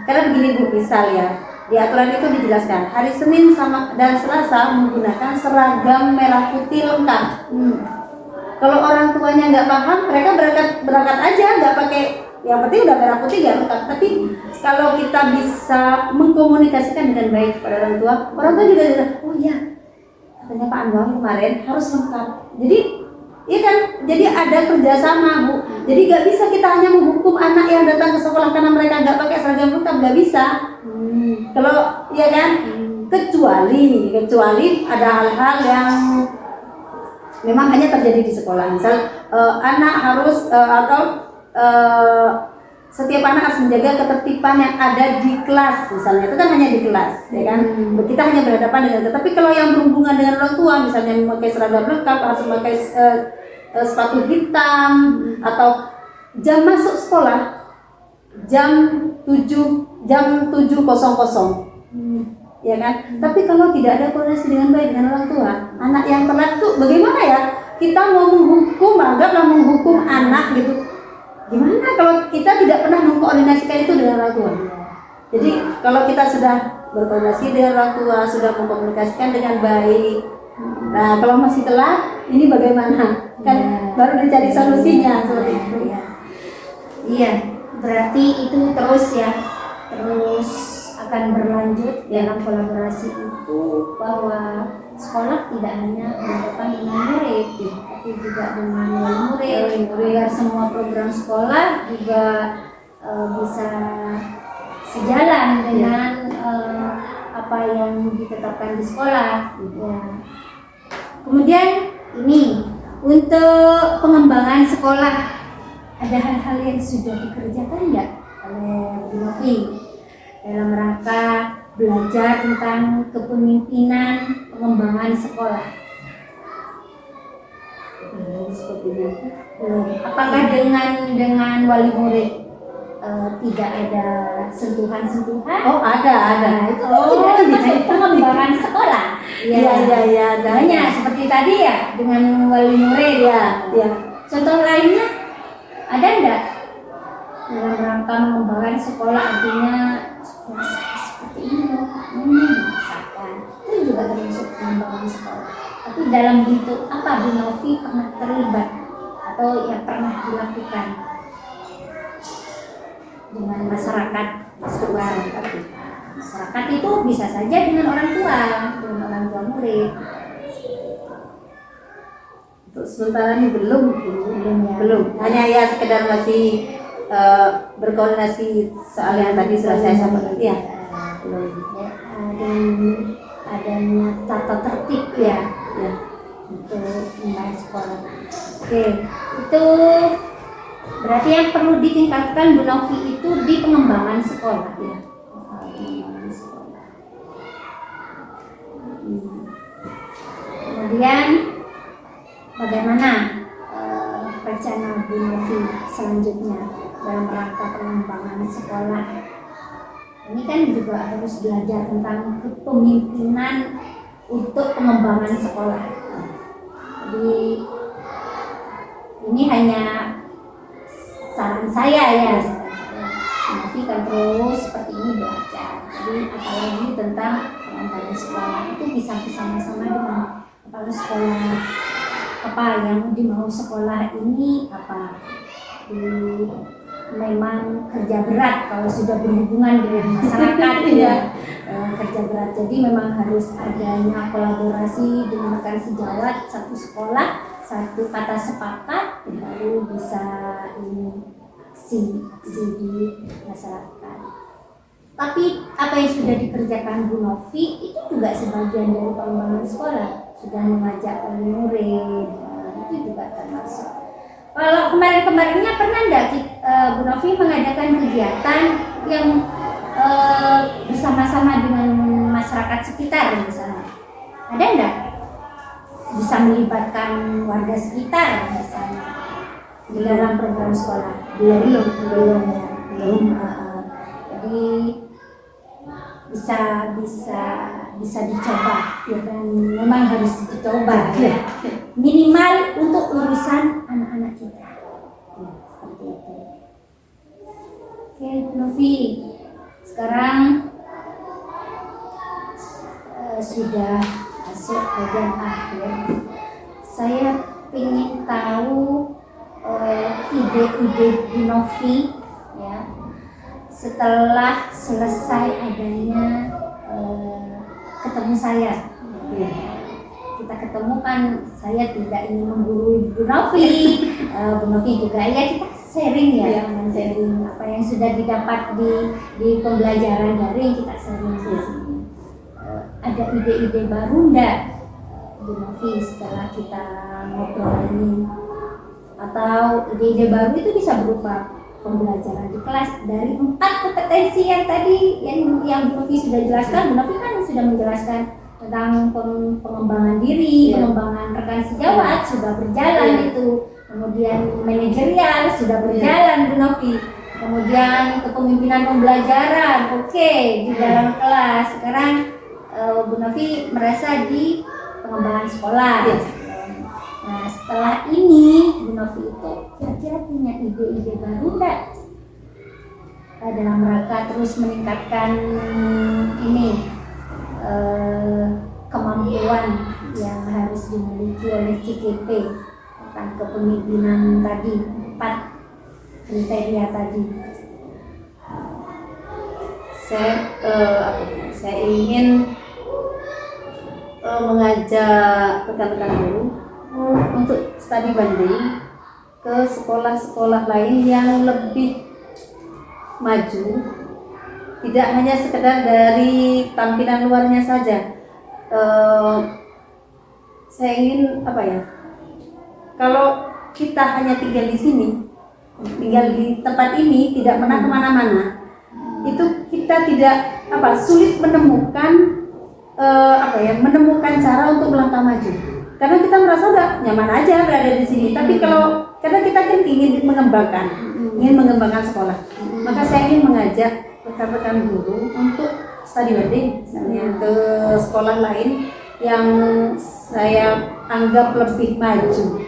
[SPEAKER 3] Karena begini Bu, misal ya, di aturan itu dijelaskan hari Senin dan Selasa menggunakan seragam merah putih lengkap. Kalau orang tuanya nggak paham, mereka berangkat aja nggak pakai, yang penting udah merah putih nggak lengkap. Tapi kalau kita bisa mengkomunikasikan dengan baik pada orang tua juga bilang, oh iya, katanya Pak Anwar kemarin harus lengkap. Jadi iya kan, jadi ada kerjasama Bu. Jadi nggak bisa kita hanya menghukum anak yang datang ke sekolah karena mereka nggak pakai seragam lengkap, nggak bisa. Kalau iya kan, kecuali ada hal-hal yang memang hanya terjadi di sekolah. Misal anak harus setiap anak harus menjaga ketertiban yang ada di kelas, misalnya itu kan hanya di kelas, ya kan? Kita hanya berhadapan dengan, tapi kalau yang berhubungan dengan orang tua, misalnya memakai seragam lengkap, harus memakai sepatu hitam, atau jam masuk sekolah jam 7.00, ya kan? Tapi kalau tidak ada koordinasi dengan baik dengan orang tua, anak yang telat itu bagaimana ya? Kita mau menghukum, anggaplah menghukum anak gitu. Gimana kalau kita tidak pernah mengkoordinasikan itu dengan orang tua? Jadi kalau kita sudah berkoordinasi dengan orang tua, sudah mengkomunikasikan dengan baik, nah kalau masih telat, ini bagaimana? Kan baru dicari solusinya seperti itu.
[SPEAKER 1] Iya, berarti itu terus akan berlanjut dalam kolaborasi itu, bahwa sekolah tidak hanya berhadapan dengan murid, tapi juga dengan wali murid, agar semua program sekolah juga bisa sejalan dengan apa yang ditetapkan di sekolah. Ya. Kemudian ini untuk pengembangan sekolah, ada hal-hal yang sudah dikerjakan enggak oleh Bu Novi dalam rangka belajar tentang kepemimpinan pengembangan sekolah? Apakah dengan wali murid tidak ada sentuhan-sentuhan?
[SPEAKER 3] Oh, ada.
[SPEAKER 1] Itu tidak termasuk pengembangan sekolah.
[SPEAKER 3] Iya,
[SPEAKER 1] Banyak seperti tadi ya dengan wali murid ya. Contoh lainnya ada enggak dalam rangka mengembangkan sekolah, artinya seperti ini misalkan itu juga termasuk pengembangan sekolah, tapi dalam bentuk apa Bu Novi pernah terlibat atau yang pernah dilakukan dengan masyarakat? Masyarakat itu bisa saja dengan orang tua murid.
[SPEAKER 3] Untuk sementara ini belum. Hanya ya sekedar masih berkoordinasi soal yang tadi sudah saya sampaikan. Ya, belum.
[SPEAKER 1] Dan adanya tata tertib ya untuk membangun sekolah. Oke, itu berarti yang perlu ditingkatkan Bu Novi itu di pengembangan sekolah ya. Kemudian bagaimana rencana Bu Novi selanjutnya dalam rangka pengembangan sekolah? Ini kan juga harus belajar tentang kepemimpinan untuk pengembangan sekolah. Jadi ini hanya saran saya ya. Novi kan terus seperti ini belajar. Jadi apalagi tentang pengembangan sekolah itu bisa bersama-sama dengan kepala sekolah, apa yang dimau sekolah ini, apa memang kerja berat kalau sudah berhubungan dengan masyarakat ya, kerja berat. Jadi memang harus adanya kolaborasi dengan rekan sejawat satu sekolah, satu kata sepakat, baru bisa ini aksi di masyarakat. Tapi apa yang sudah dikerjakan Bu Novi itu juga sebagian dari pengembangan sekolah, sudah mengajak wali murid, itu juga termasuk. Kalau kemarin-kemarinnya pernah enggak Bu Novi mengadakan kegiatan yang bersama-sama dengan masyarakat sekitar misalnya? Ada enggak? Bisa melibatkan warga sekitar misalnya di dalam program sekolah? Belum. Jadi bisa dicoba ya kan, memang harus dicoba ya. Minimal untuk urusan anak-anak kita seperti itu. Oke Novi, sekarang sudah masuk bagian akhir. Saya ingin tahu ide-ide Bu Novi ya, setelah selesai adanya ketemu saya. Kita ketemu kan, saya tidak ingin menggurui Bu Novi, Bu Novi juga ya, kita sharing ya, sharing apa yang sudah didapat di pembelajaran daring, kita sharing di sini. Ada ide-ide baru enggak Bu Novi setelah kita ngobrol ini? Atau ide-ide baru itu bisa berupa pembelajaran di kelas dari 4 kompetensi yang tadi yang Bu Novi sudah jelaskan. Bu Novi kan sudah menjelaskan tentang pengembangan diri, pengembangan rekan sejawat sudah berjalan itu, kemudian manajerial sudah berjalan Bu Novi, kemudian kepemimpinan pembelajaran oke, di dalam kelas. Sekarang Bu Novi merasa di pengembangan sekolah. Nah setelah ini Bu Novi itu kira-kira punya ide-ide baru enggak dalam rangka terus meningkatkan ini kemampuan yang harus dimiliki oleh CGP tentang kepemimpinan tadi, 4 kriteria tadi.
[SPEAKER 3] Saya ingin mengajak rekan-rekan guru untuk studi banding ke sekolah-sekolah lain yang lebih maju, tidak hanya sekedar dari tampilan luarnya saja. Saya ingin kalau kita hanya tinggal di sini, tinggal di tempat ini, tidak pernah kemana-mana, itu kita tidak sulit menemukan menemukan cara untuk melangkah maju. Karena kita merasa udah nyaman aja berada di sini. Tapi karena kita kan ingin mengembangkan sekolah, maka saya ingin mengajak rekan-rekan guru untuk studi banding misalnya ke sekolah lain yang saya anggap lebih maju,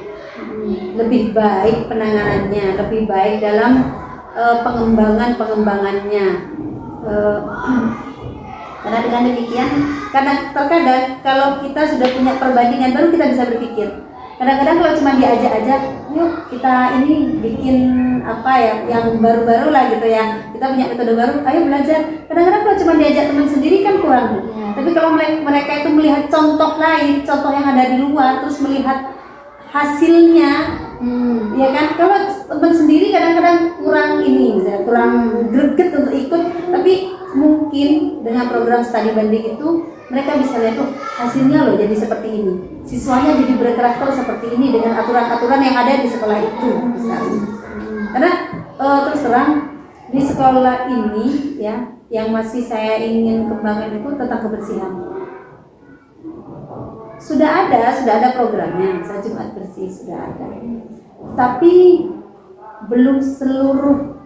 [SPEAKER 3] lebih baik penanganannya, lebih baik dalam pengembangannya. Karena dengan demikian, karena terkadang kalau kita sudah punya perbandingan baru kita bisa berpikir. Kadang-kadang kalau cuma diajak-ajak, yuk kita ini bikin yang baru-baru lah gitu ya. Kita punya metode baru, ayo belajar. Kadang-kadang kalau cuma diajak teman sendiri kan kurang. Tapi kalau mereka itu melihat contoh lain, contoh yang ada di luar, terus melihat hasilnya, ya kan. Kalau teman sendiri kadang-kadang kurang misalnya kurang greget untuk ikut. Tapi mungkin dengan program studi banding itu mereka bisa lihat hasilnya jadi seperti ini, siswanya jadi berkarakter seperti ini dengan aturan-aturan yang ada di sekolah itu misalnya. Karena terus terang di sekolah ini ya, yang masih saya ingin kembangkan itu tentang kebersihan. Sudah ada programnya, misalnya Jumat Bersih sudah ada, tapi belum seluruh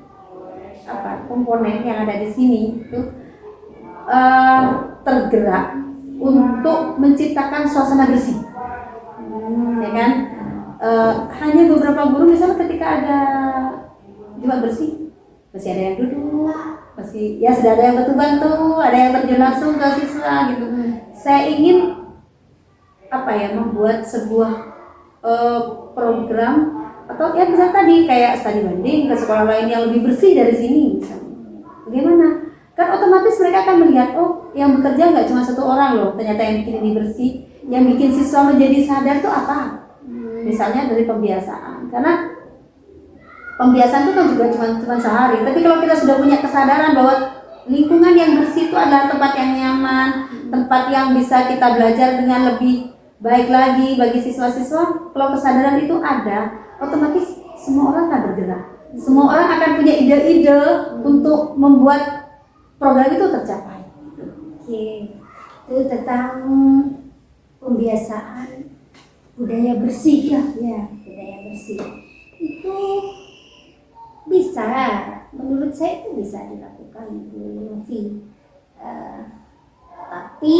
[SPEAKER 3] komponen yang ada di sini itu tergerak untuk menciptakan suasana bersih, ya kan? Hanya beberapa guru misalnya ketika ada Jumat Bersih masih ada yang duduk, masih ya sudah ada yang bantu, ada yang terjun langsung ke siswa gitu. Saya ingin membuat sebuah program atau ya misalnya tadi kayak studi banding ke sekolah lain yang lebih bersih dari sini misalnya. Bagaimana? Kan otomatis mereka akan melihat, yang bekerja nggak cuma satu orang loh, ternyata yang bikin ini bersih, yang bikin siswa menjadi sadar tuh apa? Misalnya dari pembiasaan, karena pembiasaan itu kan juga cuma sehari. Tapi kalau kita sudah punya kesadaran bahwa lingkungan yang bersih itu adalah tempat yang nyaman, tempat yang bisa kita belajar dengan lebih baik lagi bagi siswa-siswa. Kalau kesadaran itu ada, otomatis semua orang akan bergerak. Semua orang akan punya ide-ide untuk membuat program itu tercapai.
[SPEAKER 1] Oke, itu tentang pembiasaan budaya bersih ya, budaya bersih itu bisa, menurut saya itu bisa dilakukan Bu Novi. Tapi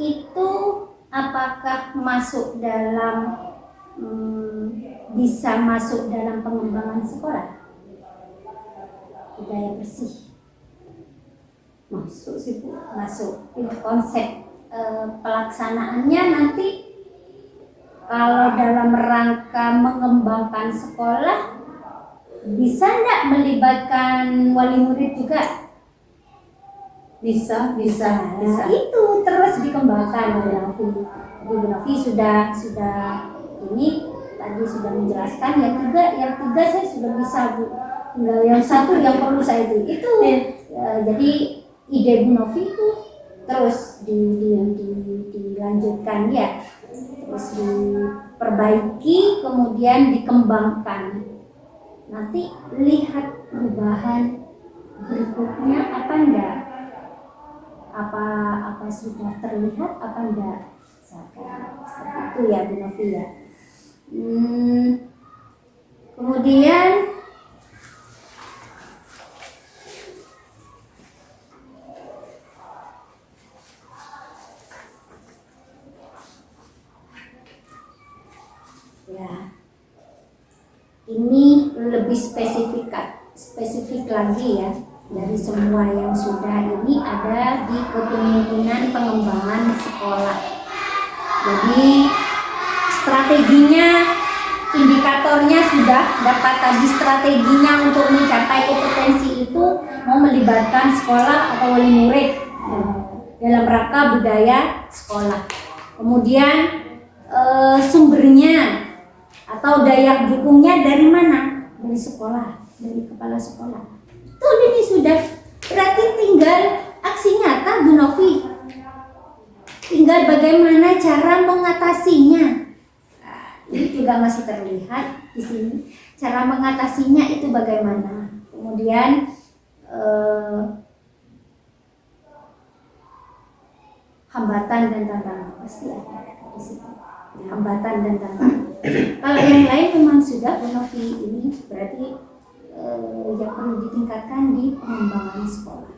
[SPEAKER 1] itu apakah masuk dalam bisa masuk dalam pengembangan sekolah budaya bersih?
[SPEAKER 3] Masuk sih Bu.
[SPEAKER 1] Masuk. Konsep pelaksanaannya nanti kalau dalam rangka mengembangkan sekolah bisa nggak melibatkan wali murid juga?
[SPEAKER 3] Bisa.
[SPEAKER 1] Itu terus dikembangkan oleh Novi. Bu Novi sudah ini tadi sudah menjelaskan yang tiga saya sudah bisa Bu. Tinggal yang satu yang perlu saya itu. Jadi ide Bu Novi itu terus dilanjutkan ya, terus diperbaiki kemudian dikembangkan nanti lihat perubahan berikutnya apa enggak, apa sudah terlihat apa enggak, seperti itu ya Bu Novi ya. Kemudian ya, ini lebih spesifik lagi ya dari semua yang sudah ini ada di kepemimpinan pengembangan sekolah. Jadi strateginya, indikatornya sudah dapat tadi, strateginya untuk mencapai kompetensi itu mau melibatkan sekolah atau wali murid dalam rangka budaya sekolah. Kemudian sumbernya atau daya dukungnya dari mana? Dari sekolah, dari kepala sekolah. Itu ini sudah, berarti tinggal aksi nyata Bu Novi. Tinggal bagaimana cara mengatasinya. Nah, ini juga masih terlihat di sini. Cara mengatasinya itu bagaimana. Kemudian hambatan dan tantangan pasti ada di situ. Hambatan dan tantangan. Kalau yang lain memang sudah Bu Novi, ini berarti yang perlu ditingkatkan di pengembangan sekolah.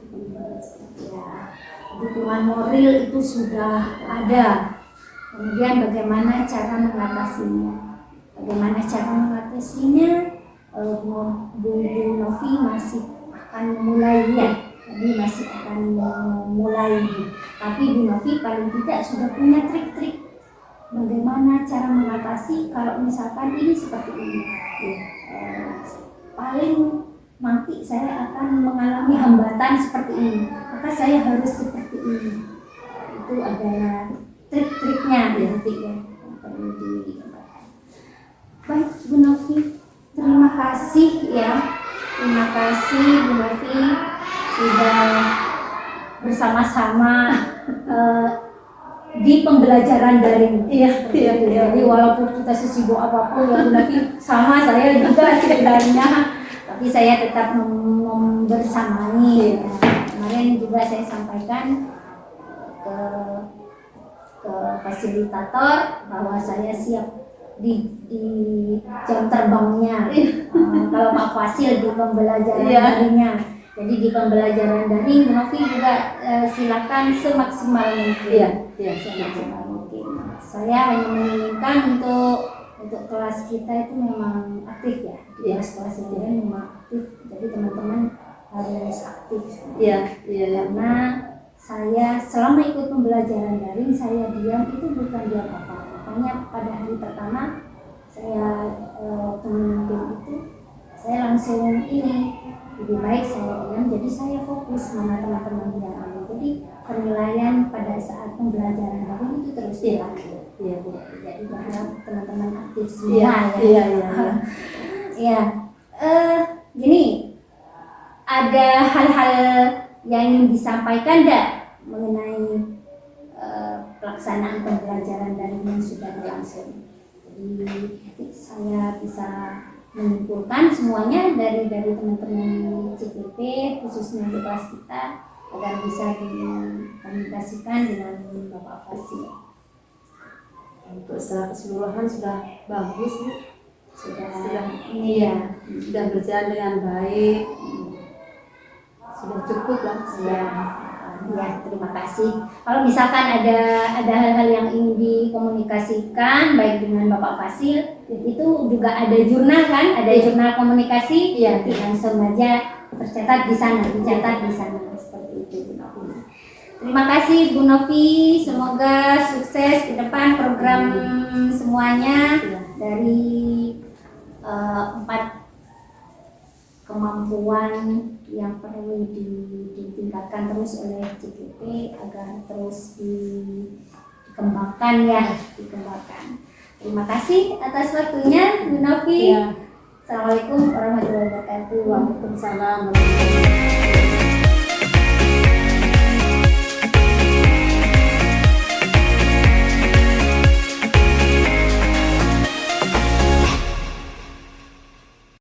[SPEAKER 1] Ya, dukungan moral itu sudah ada. Kemudian bagaimana cara mengatasinya? Bagaimana cara mengatasinya? Bu Novi masih akan memulai ya. Jadi masih akan memulai. Tapi Bu Novi paling tidak sudah punya trik-trik bagaimana cara mengatasi kalau misalkan ini seperti ini. Paling nanti saya akan mengalami hambatan seperti ini, maka saya harus seperti ini. Itu adalah trik-triknya nanti ya, perlu dikembangkan. Baik Bu Novi, terima kasih ya, terima kasih Bu Novi sudah bersama-sama di pembelajaran daring. Iya. Jadi walaupun kita sesibuk apapun ya Bu Novi, sama saya juga sebenarnya, tapi saya tetap membersamai. Kemarin juga saya sampaikan ke fasilitator bahwa saya siap di jam terbangnya. Kalau Pak Fasil di pembelajaran daringnya. Jadi di pembelajaran daring Bu Novi juga silakan semaksimal mungkin. Semaksimal mungkin. Saya hanya menginginkan untuk kelas kita itu memang aktif ya. Kelas ini memang aktif. Jadi teman-teman harus aktif. Karena saya selama ikut pembelajaran daring saya diam itu bukan diam apa. Makanya pada hari pertama saya pemimpin itu saya langsung ini lebih baik saya diam, jadi saya fokus mana teman-teman yang ada. Jadi penilaian pada saat pembelajaran daring itu terus dilakukan. Jadi berharap teman-teman aktif semua ya. Gini, ada hal-hal yang ingin disampaikan enggak mengenai pelaksanaan pembelajaran daring yang sudah berlangsung? Jadi saya bisa menyimpulkan semuanya dari teman-teman CPP khususnya di kelas kita agar bisa dikomunikasikan dengan Bapak Fasil.
[SPEAKER 3] Untuk secara keseluruhan sudah bagus Bu.
[SPEAKER 1] Sudah
[SPEAKER 3] berjalan dengan baik. Sudah cukup lah.
[SPEAKER 1] Ya, terima kasih. Kalau misalkan ada hal-hal yang ingin dikomunikasikan baik dengan Bapak Fasil, itu juga ada jurnal kan, ada jurnal komunikasi, nanti langsung aja dicatat di sana seperti itu. Terima kasih Bu Novi, semoga sukses ke depan program semuanya dari 4 kemampuan yang perlu ditingkatkan terus oleh CPP agar terus dikembangkan. Terima kasih atas waktunya Bu Novi. Assalamualaikum warahmatullahi wabarakatuh.
[SPEAKER 3] Waalaikumsalam warahmatullahi wabarakatuh.